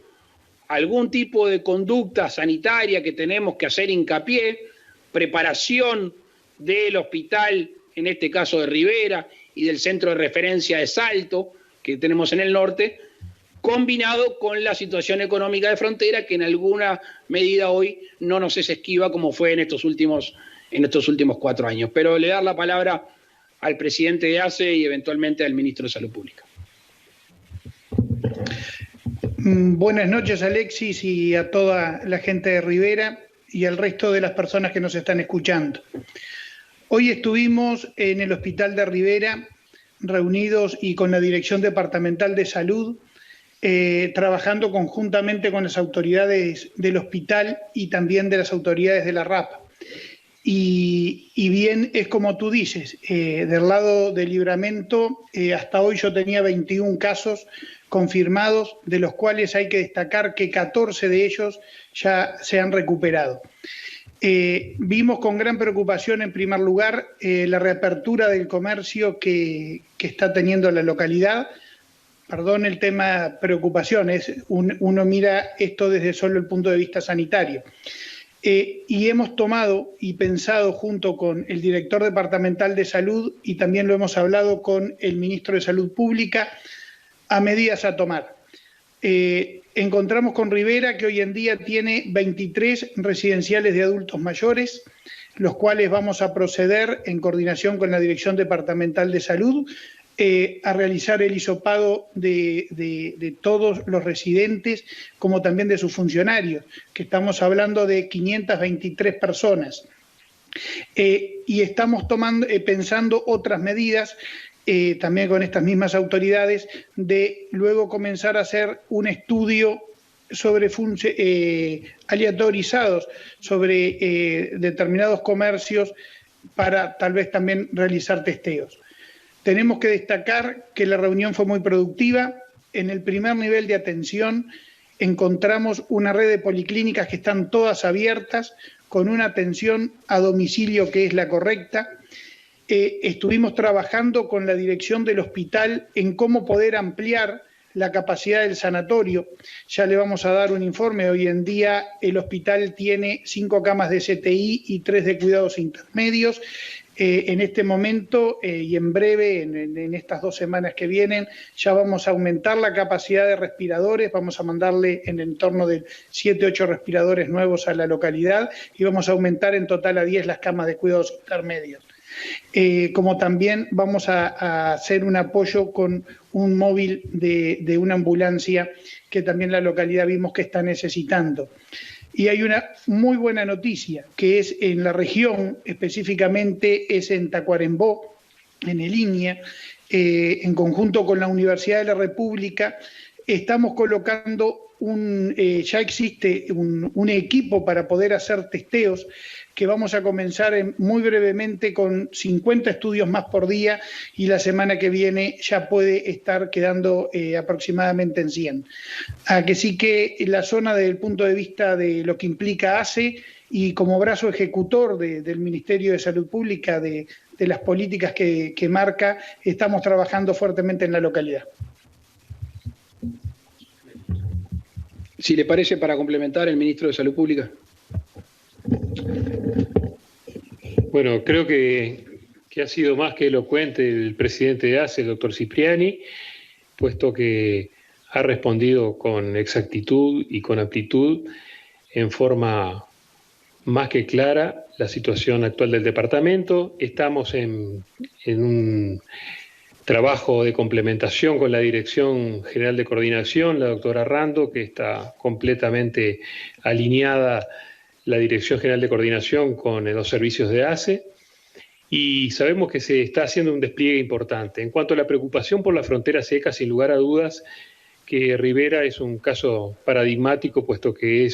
Algún tipo de conducta sanitaria que tenemos que hacer hincapié, preparación del hospital, en este caso de Rivera, y del centro de referencia de Salto, que tenemos en el norte, combinado con la situación económica de frontera, que en alguna medida hoy no nos es esquiva como fue en estos últimos 4 años. Pero le dar la palabra al presidente de ACE y eventualmente al ministro de Salud Pública. Buenas noches, Alexis, y a toda la gente de Rivera y al resto de las personas que nos están escuchando. Hoy estuvimos en el Hospital de Rivera reunidos y con la Dirección Departamental de Salud, trabajando conjuntamente con las autoridades del hospital y también de las autoridades de la RAPA. Y bien, es como tú dices, del lado de Libramento, hasta hoy yo tenía 21 casos confirmados, de los cuales hay que destacar que 14 de ellos ya se han recuperado. Vimos con gran preocupación, en primer lugar, la reapertura del comercio que está teniendo la localidad. Perdón el tema preocupación, uno mira esto desde solo el punto de vista sanitario. Y hemos tomado y pensado junto con el director departamental de salud, y también lo hemos hablado con el ministro de Salud Pública, a medidas a tomar. Encontramos con Rivera que hoy en día tiene 23 residenciales de adultos mayores, los cuales vamos a proceder en coordinación con la Dirección Departamental de Salud a realizar el hisopado de todos los residentes, como también de sus funcionarios, que estamos hablando de 523 personas. Y estamos pensando otras medidas, también con estas mismas autoridades, de luego comenzar a hacer un estudio aleatorizados sobre determinados comercios para tal vez también realizar testeos. Tenemos que destacar que la reunión fue muy productiva. En el primer nivel de atención encontramos una red de policlínicas que están todas abiertas, con una atención a domicilio que es la correcta. Estuvimos trabajando con la dirección del hospital en cómo poder ampliar la capacidad del sanatorio. Ya le vamos a dar un informe. Hoy en día el hospital tiene 5 camas de CTI y 3 de cuidados intermedios. En este momento y en breve, en estas 2 semanas que vienen, ya vamos a aumentar la capacidad de respiradores, vamos a mandarle en el entorno de 7, 8 respiradores nuevos a la localidad y vamos a aumentar en total a 10 las camas de cuidados intermedios. Como también vamos a hacer un apoyo con un móvil de una ambulancia que también la localidad vimos que está necesitando. Y hay una muy buena noticia, que es en la región, específicamente es en Tacuarembó, en el INIA, en conjunto con la Universidad de la República, estamos colocando ya existe un equipo para poder hacer testeos que vamos a comenzar muy brevemente con 50 estudios más por día y la semana que viene ya puede estar quedando aproximadamente en 100. Que sí que la zona desde el punto de vista de lo que implica ACE y como brazo ejecutor del Ministerio de Salud Pública de las políticas que marca, estamos trabajando fuertemente en la localidad. Si le parece, para complementar, el ministro de Salud Pública. Bueno, creo que ha sido más que elocuente el presidente de ACE, el doctor Cipriani, puesto que ha respondido con exactitud y con aptitud, en forma más que clara, la situación actual del departamento. Estamos en un trabajo de complementación con la Dirección General de Coordinación, la doctora Rando, que está completamente alineada la Dirección General de Coordinación con los servicios de ACE, y sabemos que se está haciendo un despliegue importante. En cuanto a la preocupación por la frontera seca, sin lugar a dudas que Rivera es un caso paradigmático, puesto que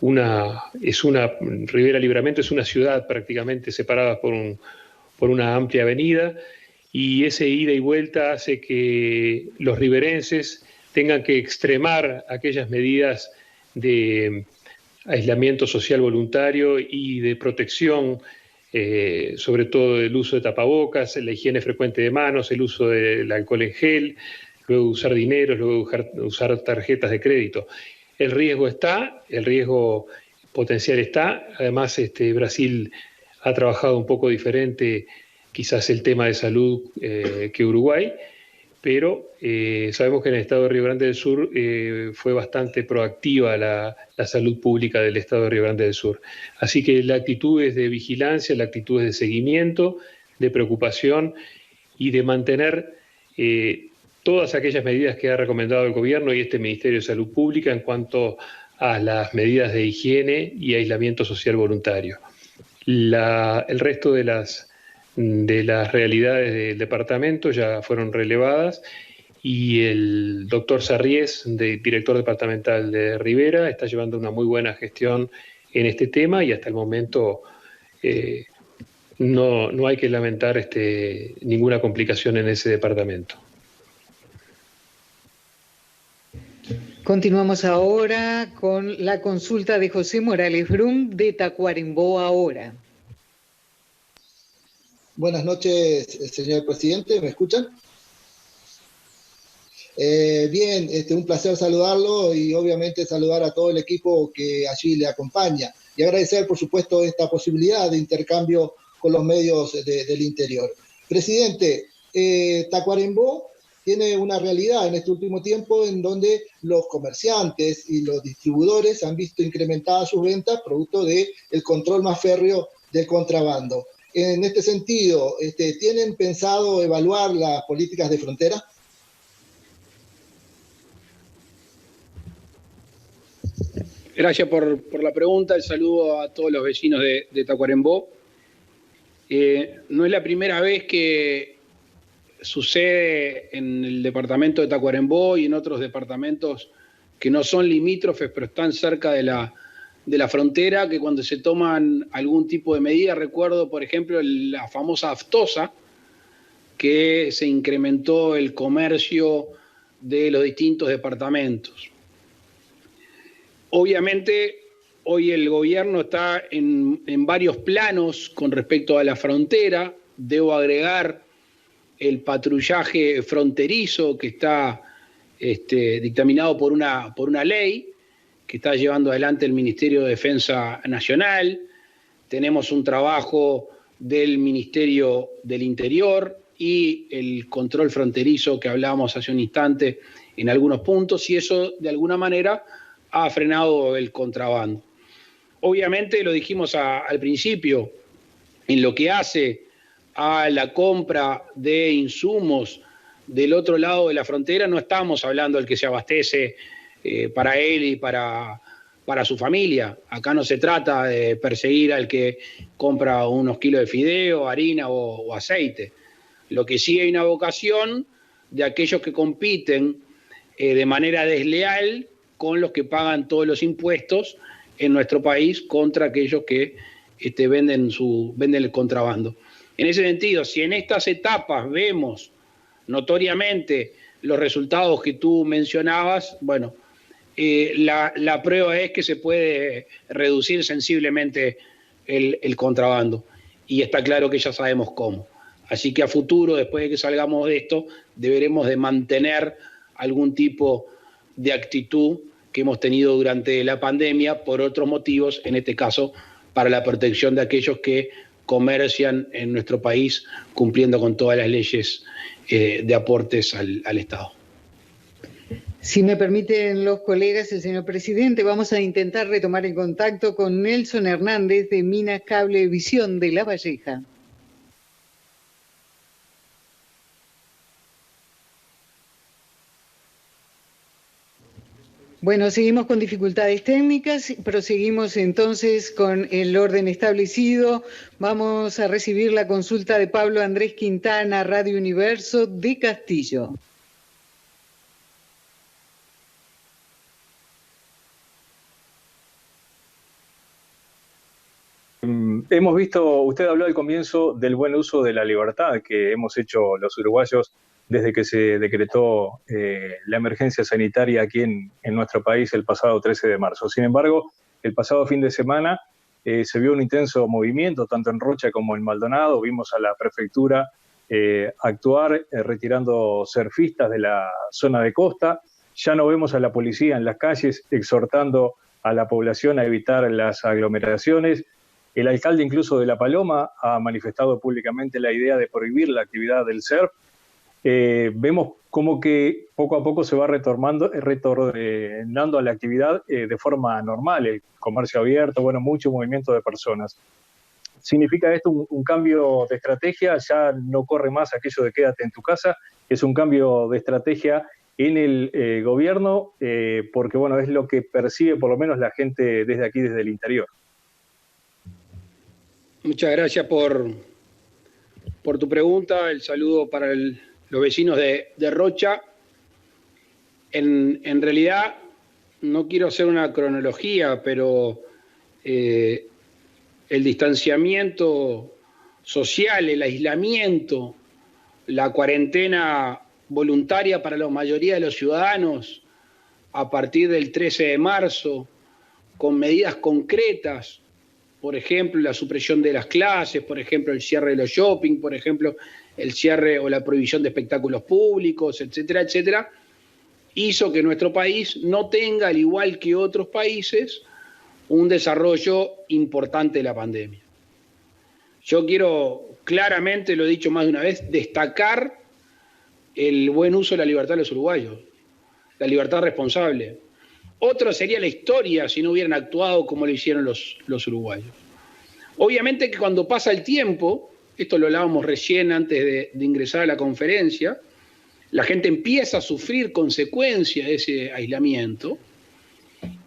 Rivera Libramento es una ciudad prácticamente separada por una amplia avenida, y ese ida y vuelta hace que los riverenses tengan que extremar aquellas medidas de aislamiento social voluntario y de protección, sobre todo del uso de tapabocas, la higiene frecuente de manos, el uso del alcohol en gel, luego usar dinero, luego usar tarjetas de crédito. El riesgo está, el riesgo potencial está. Además, Brasil ha trabajado un poco diferente quizás el tema de salud que Uruguay, pero sabemos que en el estado de Río Grande del Sur fue bastante proactiva la salud pública del estado de Río Grande del Sur. Así que la actitud es de vigilancia, la actitud es de seguimiento, de preocupación y de mantener todas aquellas medidas que ha recomendado el gobierno y este Ministerio de Salud Pública en cuanto a las medidas de higiene y aislamiento social voluntario. El resto de las realidades del departamento ya fueron relevadas y el doctor Sarriés, director departamental de Rivera, está llevando una muy buena gestión en este tema y hasta el momento no hay que lamentar ninguna complicación en ese departamento. Continuamos ahora con la consulta de José Morales Brum de Tacuarembó Ahora. Buenas noches, señor presidente, ¿me escuchan? Bien, un placer saludarlo y obviamente saludar a todo el equipo que allí le acompaña y agradecer, por supuesto, esta posibilidad de intercambio con los medios del interior. Presidente, Tacuarembó tiene una realidad en este último tiempo en donde los comerciantes y los distribuidores han visto incrementadas sus ventas producto del control más férreo del contrabando. En este sentido, ¿tienen pensado evaluar las políticas de frontera? Gracias por la pregunta. El saludo a todos los vecinos de Tacuarembó. No es la primera vez que sucede en el departamento de Tacuarembó y en otros departamentos que no son limítrofes, pero están cerca de la frontera, que cuando se toman algún tipo de medida, recuerdo, por ejemplo, la famosa aftosa, que se incrementó el comercio de los distintos departamentos. Obviamente, hoy el gobierno está en varios planos con respecto a la frontera. Debo agregar el patrullaje fronterizo que está dictaminado por una ley que está llevando adelante el Ministerio de Defensa Nacional. Tenemos un trabajo del Ministerio del Interior y el control fronterizo que hablábamos hace un instante en algunos puntos, y eso de alguna manera ha frenado el contrabando. Obviamente, lo dijimos al principio, en lo que hace a la compra de insumos del otro lado de la frontera, no estamos hablando del que se abastece para él y para su familia. Acá no se trata de perseguir al que compra unos kilos de fideo, harina o aceite. Lo que sí hay una vocación de aquellos que compiten de manera desleal con los que pagan todos los impuestos en nuestro país contra aquellos que venden el contrabando. En ese sentido, si en estas etapas vemos notoriamente los resultados que tú mencionabas, bueno, la prueba es que se puede reducir sensiblemente el contrabando, y está claro que ya sabemos cómo. Así que a futuro, después de que salgamos de esto, deberemos de mantener algún tipo de actitud que hemos tenido durante la pandemia por otros motivos, en este caso para la protección de aquellos que comercian en nuestro país cumpliendo con todas las leyes de aportes al Estado. Si me permiten los colegas, el señor presidente, vamos a intentar retomar el contacto con Nelson Hernández de Minas Cablevisión de La Valleja. Bueno, seguimos con dificultades técnicas, proseguimos entonces con el orden establecido. Vamos a recibir la consulta de Pablo Andrés Quintana, Radio Universo de Castillo. Hemos visto, usted habló al comienzo del buen uso de la libertad que hemos hecho los uruguayos desde que se decretó la emergencia sanitaria aquí en nuestro país el pasado 13 de marzo. Sin embargo, el pasado fin de semana se vio un intenso movimiento, tanto en Rocha como en Maldonado. Vimos a la prefectura actuar retirando surfistas de la zona de costa. Ya no vemos a la policía en las calles exhortando a la población a evitar las aglomeraciones. El alcalde incluso de La Paloma ha manifestado públicamente la idea de prohibir la actividad del surf. Vemos como que poco a poco se va retornando a la actividad de forma normal, el comercio abierto, bueno, mucho movimiento de personas. ¿Significa esto un cambio de estrategia? Ya no corre más aquello de quédate en tu casa, es un cambio de estrategia en el gobierno, porque bueno, es lo que percibe por lo menos la gente desde aquí, desde el interior. Muchas gracias por tu pregunta, el saludo para los vecinos de Rocha. En realidad, no quiero hacer una cronología, pero el distanciamiento social, el aislamiento, la cuarentena voluntaria para la mayoría de los ciudadanos a partir del 13 de marzo, con medidas concretas, por ejemplo, la supresión de las clases, por ejemplo, el cierre de los shopping, por ejemplo, el cierre o la prohibición de espectáculos públicos, etcétera, etcétera, hizo que nuestro país no tenga, al igual que otros países, un desarrollo importante de la pandemia. Yo quiero claramente, lo he dicho más de una vez, destacar el buen uso de la libertad de los uruguayos, la libertad responsable. Otra sería la historia si no hubieran actuado como lo hicieron los uruguayos. Obviamente que cuando pasa el tiempo, esto lo hablábamos recién antes de ingresar a la conferencia, la gente empieza a sufrir consecuencias de ese aislamiento,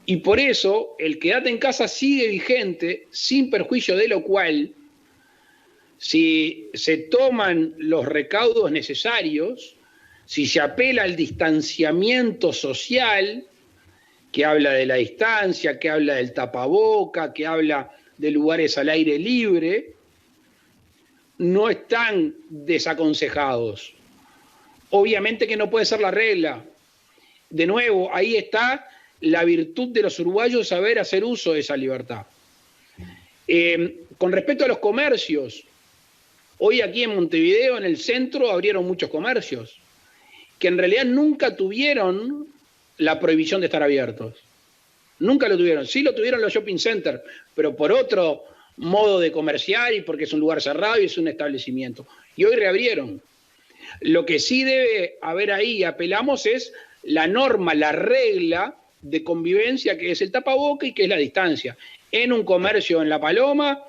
y por eso el quédate en casa sigue vigente, sin perjuicio de lo cual, si se toman los recaudos necesarios, si se apela al distanciamiento social, que habla de la distancia, que habla del tapaboca, que habla de lugares al aire libre, no están desaconsejados. Obviamente que no puede ser la regla. De nuevo, ahí está la virtud de los uruguayos saber hacer uso de esa libertad. Con respecto a los comercios, hoy aquí en Montevideo, en el centro, abrieron muchos comercios que en realidad nunca tuvieron la prohibición de estar abiertos. Nunca lo tuvieron. Sí lo tuvieron los shopping centers, pero por otro modo de comerciar y porque es un lugar cerrado y es un establecimiento. Y hoy reabrieron. Lo que sí debe haber ahí, apelamos, es la norma, la regla de convivencia que es el tapaboca y que es la distancia. En un comercio en La Paloma,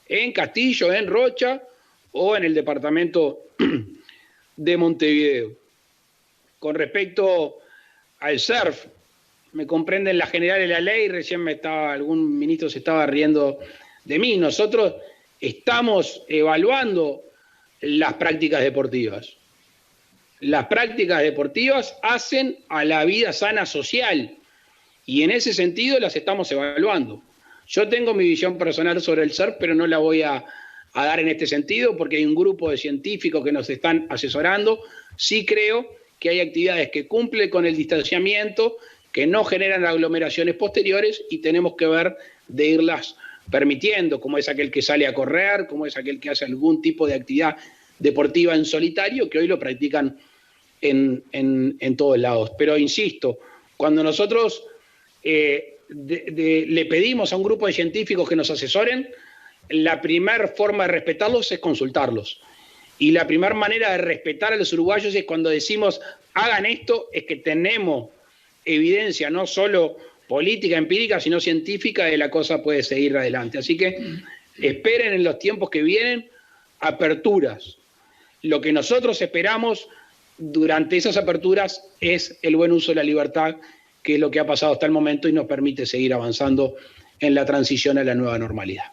en Castillo, en Rocha o en el departamento de Montevideo. Con respecto al surf, me comprenden las generales de la ley, recién algún ministro se estaba riendo de mí. Nosotros estamos evaluando las prácticas deportivas. Las prácticas deportivas hacen a la vida sana social y en ese sentido las estamos evaluando. Yo tengo mi visión personal sobre el surf, pero no la voy a dar en este sentido porque hay un grupo de científicos que nos están asesorando. Sí creo que hay actividades que cumplen con el distanciamiento, que no generan aglomeraciones posteriores y tenemos que ver de irlas permitiendo, como es aquel que sale a correr, como es aquel que hace algún tipo de actividad deportiva en solitario, que hoy lo practican en todos lados. Pero insisto, cuando nosotros le pedimos a un grupo de científicos que nos asesoren, la primera forma de respetarlos es consultarlos. Y la primera manera de respetar a los uruguayos es cuando decimos, hagan esto, es que tenemos evidencia, no solo política, empírica, sino científica, de la cosa puede seguir adelante. Así que esperen en los tiempos que vienen aperturas. Lo que nosotros esperamos durante esas aperturas es el buen uso de la libertad, que es lo que ha pasado hasta el momento y nos permite seguir avanzando en la transición a la nueva normalidad.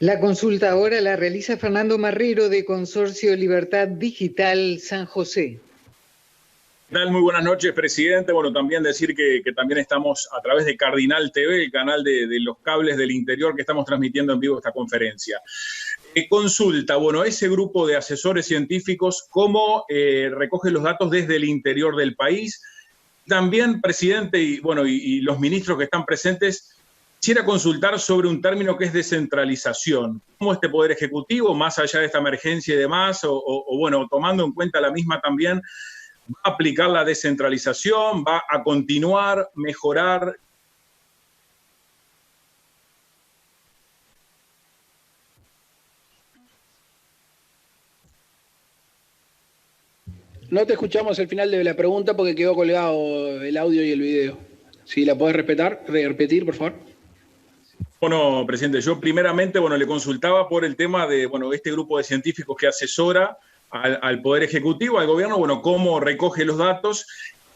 La consulta ahora la realiza Fernando Marrero de Consorcio Libertad Digital San José. ¿Qué tal? Muy buenas noches, presidente. Bueno, también decir que también estamos a través de Cardinal TV, el canal de los cables del interior, que estamos transmitiendo en vivo esta conferencia. Consulta, bueno, ese grupo de asesores científicos, ¿cómo recoge los datos desde el interior del país? También, presidente, y los ministros que están presentes, quisiera consultar sobre un término que es descentralización. ¿Cómo este Poder Ejecutivo, más allá de esta emergencia y demás, o tomando en cuenta la misma también, va a aplicar la descentralización, va a continuar, mejorar? No te escuchamos el final de la pregunta porque quedó colgado el audio y el video. Si la podés repetir, por favor. Bueno, presidente, yo primeramente, le consultaba por el tema de, este grupo de científicos que asesora al Poder Ejecutivo, al gobierno, cómo recoge los datos.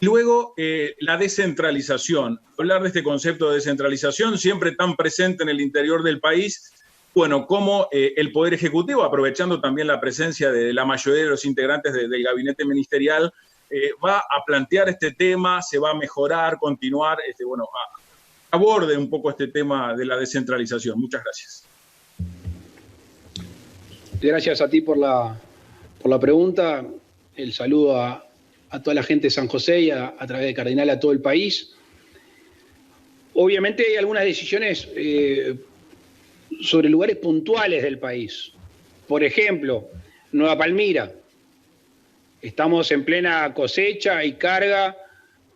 Luego, la descentralización. Hablar de este concepto de descentralización, siempre tan presente en el interior del país, cómo el Poder Ejecutivo, aprovechando también la presencia de la mayoría de los integrantes del gabinete ministerial, va a plantear este tema, se va a mejorar, continuar, aborde un poco este tema de la descentralización. Muchas gracias. Gracias a ti por la pregunta. El saludo a toda la gente de San José y a través de Cardinal a todo el país. Obviamente hay algunas decisiones sobre lugares puntuales del país. Por ejemplo, Nueva Palmira. Estamos en plena cosecha y carga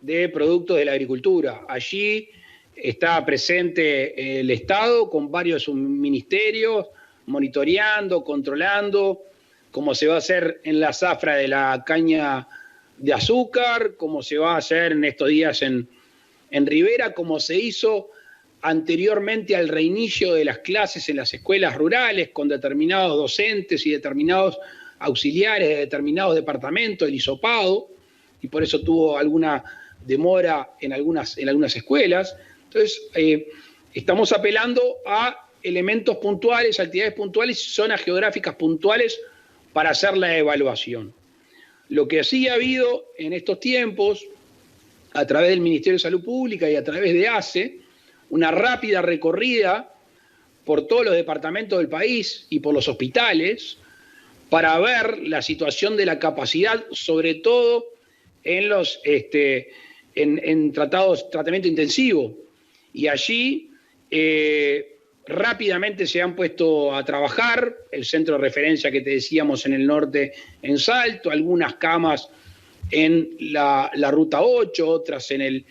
de productos de la agricultura. Allí está presente el Estado con varios ministerios, monitoreando, controlando, como se va a hacer en la zafra de la caña de azúcar, como se va a hacer en estos días en Rivera, como se hizo anteriormente al reinicio de las clases en las escuelas rurales, con determinados docentes y determinados auxiliares de determinados departamentos, el hisopado, y por eso tuvo alguna demora en algunas escuelas. Entonces, estamos apelando a elementos puntuales, actividades puntuales y zonas geográficas puntuales para hacer la evaluación. Lo que sí ha habido en estos tiempos a través del Ministerio de Salud Pública y a través de ACE, una rápida recorrida por todos los departamentos del país y por los hospitales para ver la situación de la capacidad, sobre todo en los tratamiento intensivo. Y allí rápidamente se han puesto a trabajar, el centro de referencia que te decíamos en el norte en Salto, algunas camas en la ruta 8, otras en el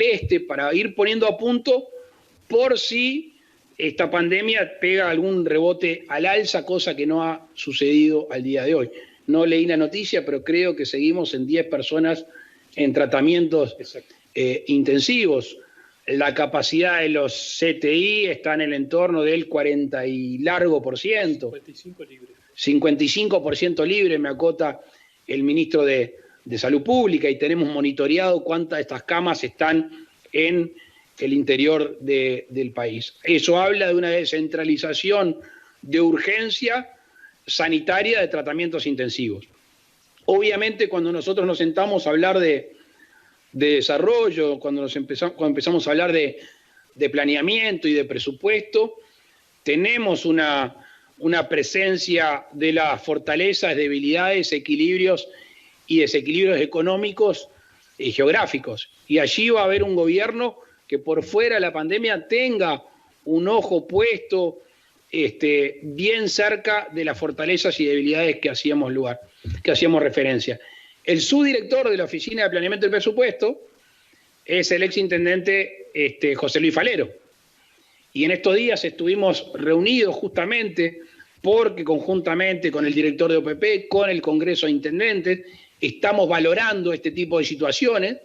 este, para ir poniendo a punto por si esta pandemia pega algún rebote al alza, cosa que no ha sucedido al día de hoy. No leí la noticia, pero creo que seguimos en 10 personas en tratamientos intensivos. La capacidad de los CTI está en el entorno del 40 y largo por ciento. 55 libre. 55% libre, me acota el ministro de Salud Pública, y tenemos monitoreado cuántas de estas camas están en el interior del país. Eso habla de una descentralización de urgencia sanitaria de tratamientos intensivos. Obviamente, cuando nosotros nos sentamos a hablar de desarrollo, cuando empezamos a hablar de planeamiento y de presupuesto, tenemos una presencia de las fortalezas, debilidades, equilibrios y desequilibrios económicos y geográficos. Y allí va a haber un gobierno que por fuera de la pandemia tenga un ojo puesto bien cerca de las fortalezas y debilidades que hacíamos referencia. El subdirector de la Oficina de Planeamiento y Presupuesto es el exintendente José Luis Falero. Y en estos días estuvimos reunidos justamente porque conjuntamente con el director de OPP, con el Congreso de Intendentes, estamos valorando este tipo de situaciones,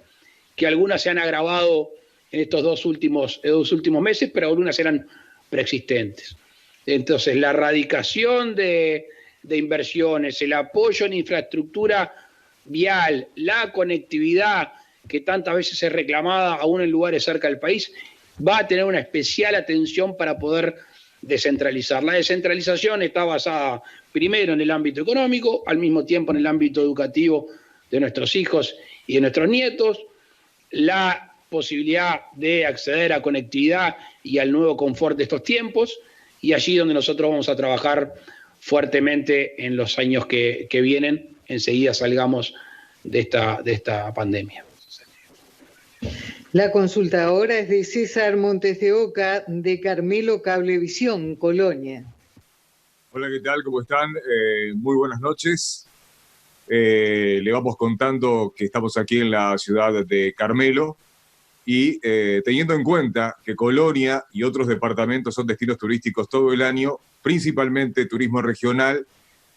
que algunas se han agravado en estos dos últimos meses, pero algunas eran preexistentes. Entonces, la erradicación de inversiones, el apoyo en infraestructura vial, la conectividad que tantas veces es reclamada aún en lugares cerca del país, va a tener una especial atención para poder descentralizar. La descentralización está basada primero en el ámbito económico, al mismo tiempo en el ámbito educativo de nuestros hijos y de nuestros nietos, la posibilidad de acceder a conectividad y al nuevo confort de estos tiempos, y allí donde nosotros vamos a trabajar fuertemente en los años que vienen, enseguida salgamos de esta pandemia. La consulta ahora es de César Montes de Oca, de Carmelo Cablevisión, Colonia. Hola, ¿qué tal? ¿Cómo están? Muy buenas noches. Le vamos contando que estamos aquí en la ciudad de Carmelo y teniendo en cuenta que Colonia y otros departamentos son destinos turísticos todo el año, principalmente turismo regional,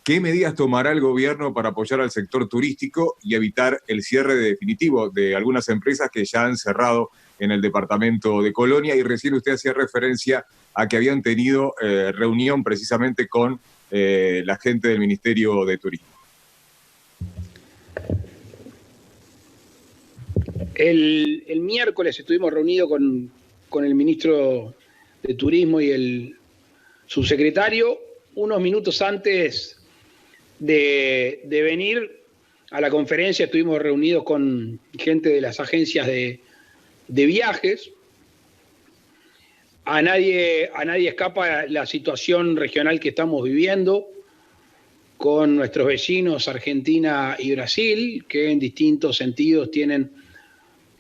¿qué medidas tomará el gobierno para apoyar al sector turístico y evitar el cierre definitivo de algunas empresas que ya han cerrado en el departamento de Colonia? Y recién usted hacía referencia a que habían tenido reunión precisamente con la gente del Ministerio de Turismo. El miércoles estuvimos reunidos con el ministro de Turismo y el subsecretario, unos minutos antes de venir a la conferencia. Estuvimos reunidos con gente de las agencias de viajes. A nadie escapa la situación regional que estamos viviendo con nuestros vecinos Argentina y Brasil, que en distintos sentidos tienen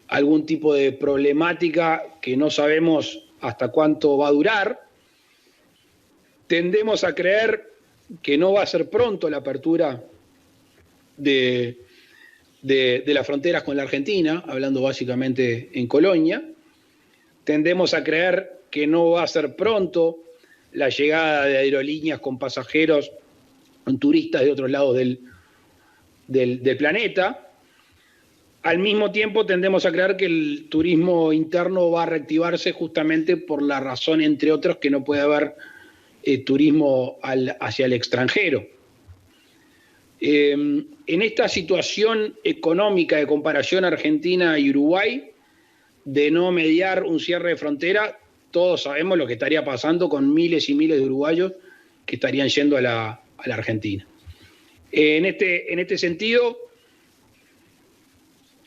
algún tipo de problemática que no sabemos hasta cuánto va a durar. Tendemos a creer que no va a ser pronto la apertura de las fronteras con la Argentina, hablando básicamente en Colonia. Tendemos a creer que no va a ser pronto la llegada de aerolíneas con pasajeros, con turistas de otros lados del planeta. Al mismo tiempo tendemos a creer que el turismo interno va a reactivarse justamente por la razón, entre otros, que no puede haber turismo hacia el extranjero. En esta situación económica de comparación Argentina y Uruguay, de no mediar un cierre de frontera, todos sabemos lo que estaría pasando con miles y miles de uruguayos que estarían yendo a la Argentina. En este sentido,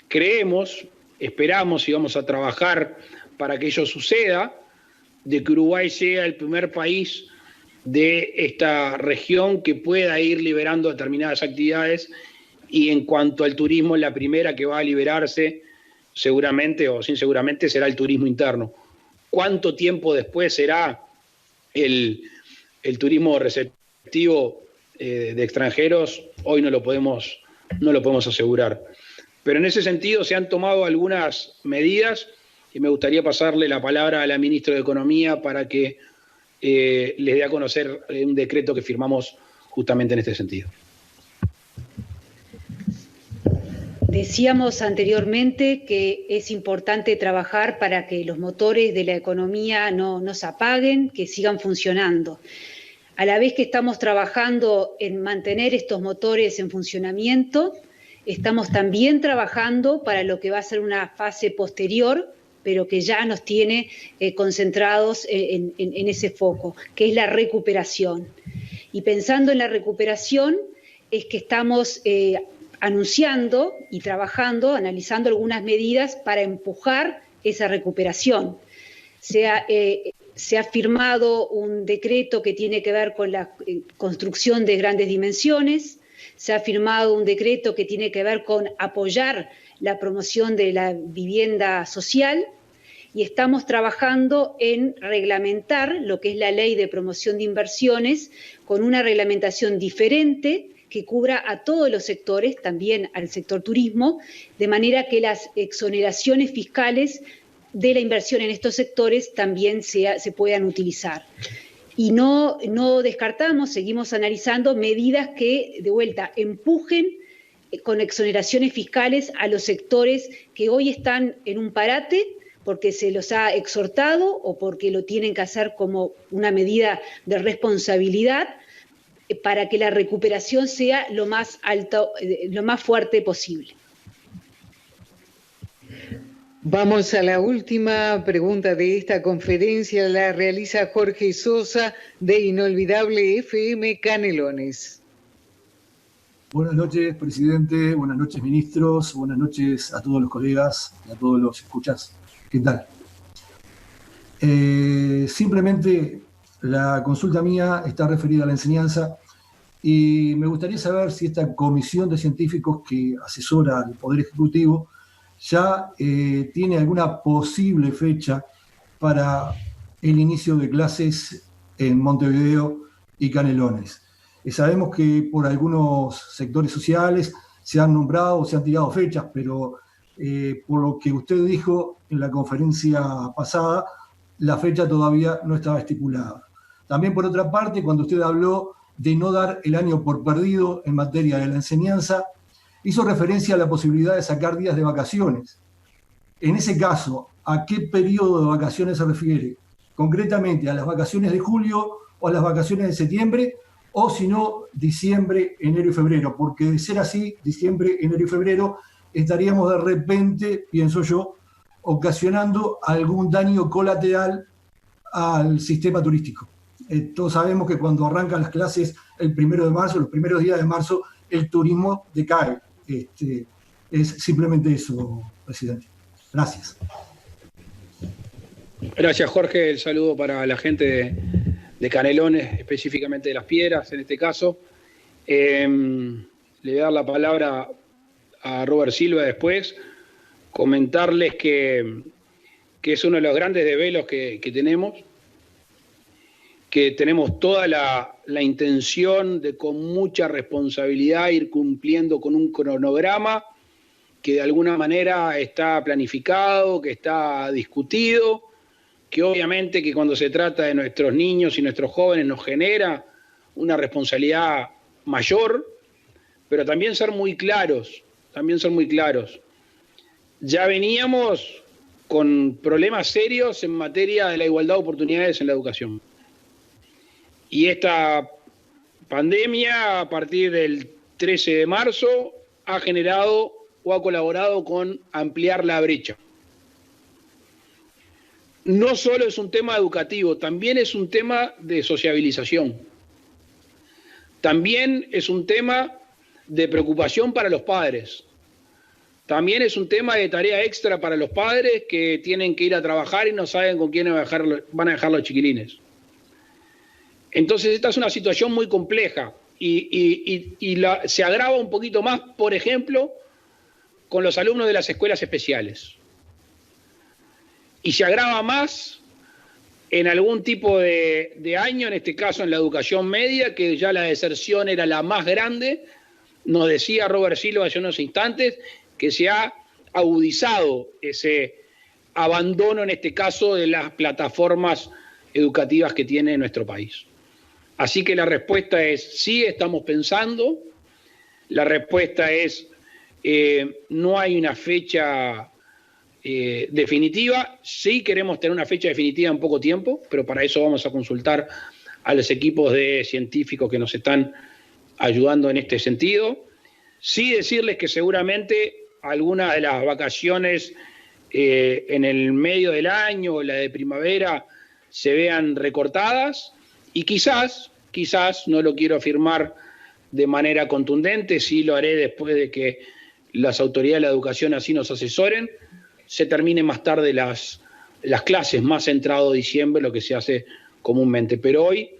creemos esperamos y vamos a trabajar para que ello suceda, de que Uruguay sea el primer país de esta región que pueda ir liberando determinadas actividades, y en cuanto al turismo, la primera que va a liberarse seguramente o sin seguramente será el turismo interno. ¿Cuánto tiempo después será el turismo receptivo de extranjeros? Hoy no lo podemos asegurar. Pero en ese sentido se han tomado algunas medidas y me gustaría pasarle la palabra a la ministra de Economía para que les dé a conocer un decreto que firmamos justamente en este sentido. Decíamos anteriormente que es importante trabajar para que los motores de la economía no se apaguen, que sigan funcionando. A la vez que estamos trabajando en mantener estos motores en funcionamiento, estamos también trabajando para lo que va a ser una fase posterior, pero que ya nos tiene concentrados en ese foco, que es la recuperación. Y pensando en la recuperación, es que estamos anunciando y trabajando, analizando algunas medidas para empujar esa recuperación. Se ha firmado un decreto que tiene que ver con la construcción de grandes dimensiones, se ha firmado un decreto que tiene que ver con apoyar la promoción de la vivienda social, y estamos trabajando en reglamentar lo que es la ley de promoción de inversiones con una reglamentación diferente que cubra a todos los sectores, también al sector turismo, de manera que las exoneraciones fiscales de la inversión en estos sectores también se puedan utilizar. Y no descartamos, seguimos analizando medidas que, de vuelta, empujen con exoneraciones fiscales a los sectores que hoy están en un parate porque se los ha exhortado o porque lo tienen que hacer como una medida de responsabilidad, para que la recuperación sea lo más alto, lo más fuerte posible. Vamos a la última pregunta de esta conferencia, la realiza Jorge Sosa de Inolvidable FM Canelones. Buenas noches, presidente, buenas noches, ministros, buenas noches a todos los colegas y a todos los escuchas. ¿Qué tal? Simplemente la consulta mía está referida a la enseñanza y me gustaría saber si esta comisión de científicos que asesora al Poder Ejecutivo ya tiene alguna posible fecha para el inicio de clases en Montevideo y Canelones. Sabemos que por algunos sectores sociales se han nombrado, se han tirado fechas, pero por lo que usted dijo en la conferencia pasada, la fecha todavía no estaba estipulada. También, por otra parte, cuando usted habló de no dar el año por perdido en materia de la enseñanza, hizo referencia a la posibilidad de sacar días de vacaciones. En ese caso, ¿a qué periodo de vacaciones se refiere? ¿Concretamente a las vacaciones de julio o a las vacaciones de septiembre? O si no, diciembre, enero y febrero. Porque de ser así, diciembre, enero y febrero, estaríamos de repente, pienso yo, ocasionando algún daño colateral al sistema turístico. Todos sabemos que cuando arrancan las clases el 1 de marzo, los primeros días de marzo, el turismo decae. Es simplemente eso, presidente. Gracias. Gracias, Jorge. El saludo para la gente de Canelones, específicamente de Las Piedras, en este caso. Le voy a dar la palabra a Robert Silva después. Comentarles que es uno de los grandes desvelos que tenemos, que tenemos toda la intención de con mucha responsabilidad ir cumpliendo con un cronograma que de alguna manera está planificado, que está discutido, que obviamente que cuando se trata de nuestros niños y nuestros jóvenes nos genera una responsabilidad mayor, pero también ser muy claros, Ya veníamos con problemas serios en materia de la igualdad de oportunidades en la educación. Y esta pandemia, a partir del 13 de marzo, ha generado o ha colaborado con ampliar la brecha. No solo es un tema educativo, también es un tema de sociabilización. También es un tema de preocupación para los padres. también es un tema de tarea extra para los padres que tienen que ir a trabajar y no saben con quién van a dejar los chiquilines. Entonces esta es una situación muy compleja y se agrava un poquito más, por ejemplo, con los alumnos de las escuelas especiales. Y se agrava más en algún tipo de año, en este caso en la educación media, que ya la deserción era la más grande. Nos decía Robert Silva hace unos instantes que se ha agudizado ese abandono, en este caso, de las plataformas educativas que tiene nuestro país. Así que la respuesta es sí, estamos pensando. La respuesta es no hay una fecha definitiva. Sí queremos tener una fecha definitiva en poco tiempo, pero para eso vamos a consultar a los equipos de científicos que nos están ayudando en este sentido. Sí decirles que seguramente algunas de las vacaciones en el medio del año o la de primavera se vean recortadas y quizás, no lo quiero afirmar de manera contundente, sí lo haré después de que las autoridades de la educación así nos asesoren, se terminen más tarde las clases, más centrado diciembre, lo que se hace comúnmente. Pero hoy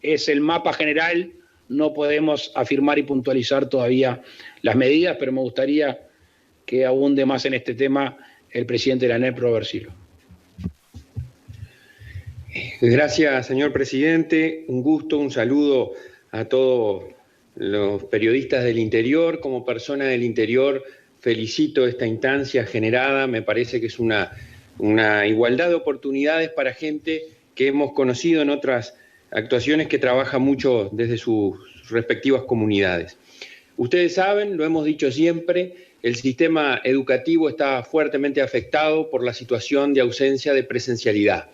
es el mapa general, no podemos afirmar y puntualizar todavía las medidas, pero me gustaría que abunde más en este tema el presidente de la ANEP, Robert Silva. Gracias, señor presidente. Un gusto, un saludo a todos los periodistas del interior. Como persona del interior, felicito esta instancia generada. Me parece que es una igualdad de oportunidades para gente que hemos conocido en otras actuaciones que trabaja mucho desde sus respectivas comunidades. Ustedes saben, lo hemos dicho siempre, el sistema educativo está fuertemente afectado por la situación de ausencia de presencialidad.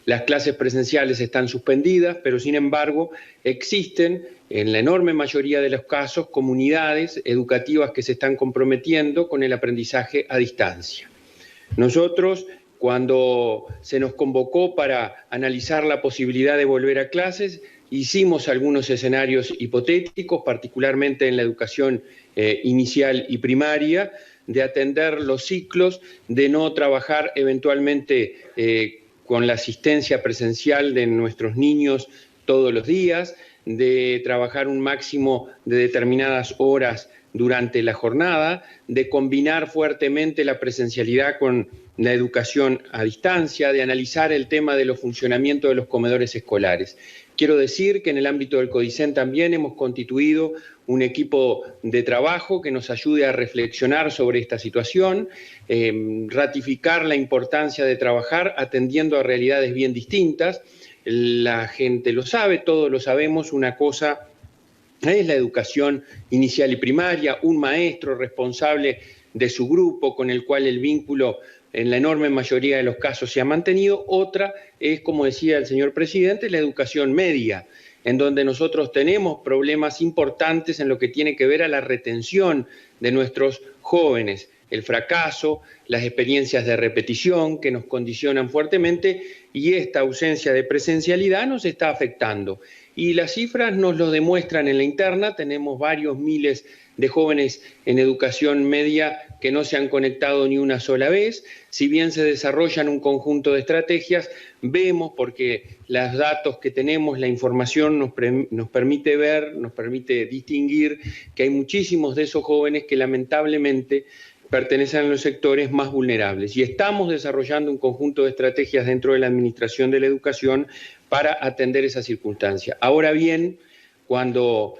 Las clases presenciales están suspendidas, pero sin embargo existen en la enorme mayoría de los casos comunidades educativas que se están comprometiendo con el aprendizaje a distancia. Nosotros, cuando se nos convocó para analizar la posibilidad de volver a clases, hicimos algunos escenarios hipotéticos, particularmente en la educación inicial y primaria, de atender los ciclos, de no trabajar eventualmente con la asistencia presencial de nuestros niños todos los días, de trabajar un máximo de determinadas horas durante la jornada, de combinar fuertemente la presencialidad con la educación a distancia, de analizar el tema de los funcionamientos de los comedores escolares. Quiero decir que en el ámbito del CODICEN también hemos constituido un equipo de trabajo que nos ayude a reflexionar sobre esta situación, ratificar la importancia de trabajar atendiendo a realidades bien distintas. La gente lo sabe, todos lo sabemos, una cosa es la educación inicial y primaria, un maestro responsable de su grupo con el cual el vínculo en la enorme mayoría de los casos se ha mantenido. Otra es, como decía el señor presidente, la educación media, en donde nosotros tenemos problemas importantes en lo que tiene que ver a la retención de nuestros jóvenes, el fracaso, las experiencias de repetición que nos condicionan fuertemente y esta ausencia de presencialidad nos está afectando. Y las cifras nos lo demuestran en la interna, tenemos varios miles de jóvenes en educación media que no se han conectado ni una sola vez. Si bien se desarrollan un conjunto de estrategias, vemos, porque los datos que tenemos, la información nos permite ver, nos permite distinguir que hay muchísimos de esos jóvenes que lamentablemente pertenecen a los sectores más vulnerables. Y estamos desarrollando un conjunto de estrategias dentro de la Administración de la Educación para atender esa circunstancia. Ahora bien, cuando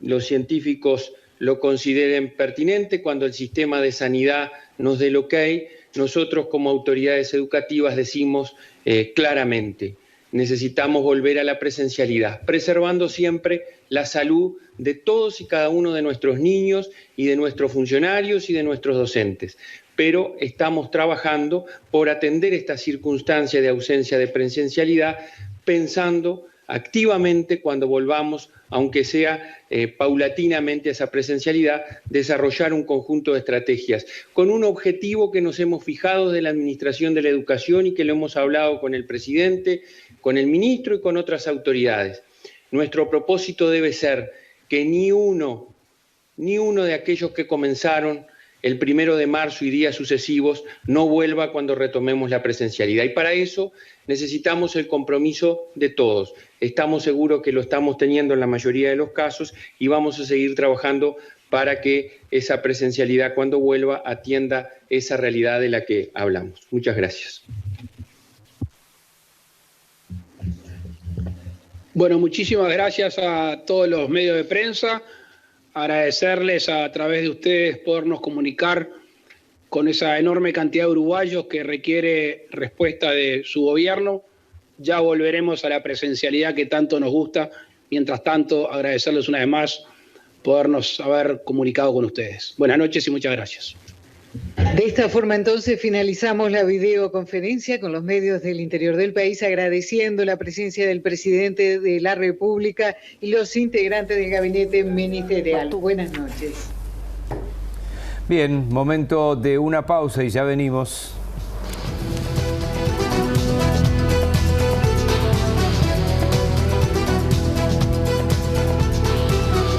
los científicos lo consideren pertinente, cuando el sistema de sanidad nos dé el ok, nosotros como autoridades educativas decimos claramente, necesitamos volver a la presencialidad, preservando siempre la salud de todos y cada uno de nuestros niños y de nuestros funcionarios y de nuestros docentes. Pero estamos trabajando por atender esta circunstancia de ausencia de presencialidad, pensando activamente cuando volvamos, aunque sea paulatinamente a esa presencialidad, desarrollar un conjunto de estrategias con un objetivo que nos hemos fijado de la Administración de la Educación y que lo hemos hablado con el presidente, con el ministro y con otras autoridades. Nuestro propósito debe ser que ni uno de aquellos que comenzaron el 1 de marzo y días sucesivos no vuelva cuando retomemos la presencialidad. Y para eso necesitamos el compromiso de todos. Estamos seguros que lo estamos teniendo en la mayoría de los casos y vamos a seguir trabajando para que esa presencialidad, cuando vuelva, atienda esa realidad de la que hablamos. Muchas gracias. Bueno, muchísimas gracias a todos los medios de prensa. Agradecerles a través de ustedes podernos comunicar con esa enorme cantidad de uruguayos que requiere respuesta de su gobierno. Ya volveremos a la presencialidad que tanto nos gusta. Mientras tanto, agradecerles una vez más podernos haber comunicado con ustedes. Buenas noches y muchas gracias. De esta forma entonces finalizamos la videoconferencia con los medios del interior del país, agradeciendo la presencia del presidente de la República y los integrantes del gabinete ministerial. Buenas noches. Bien, momento de una pausa y ya venimos.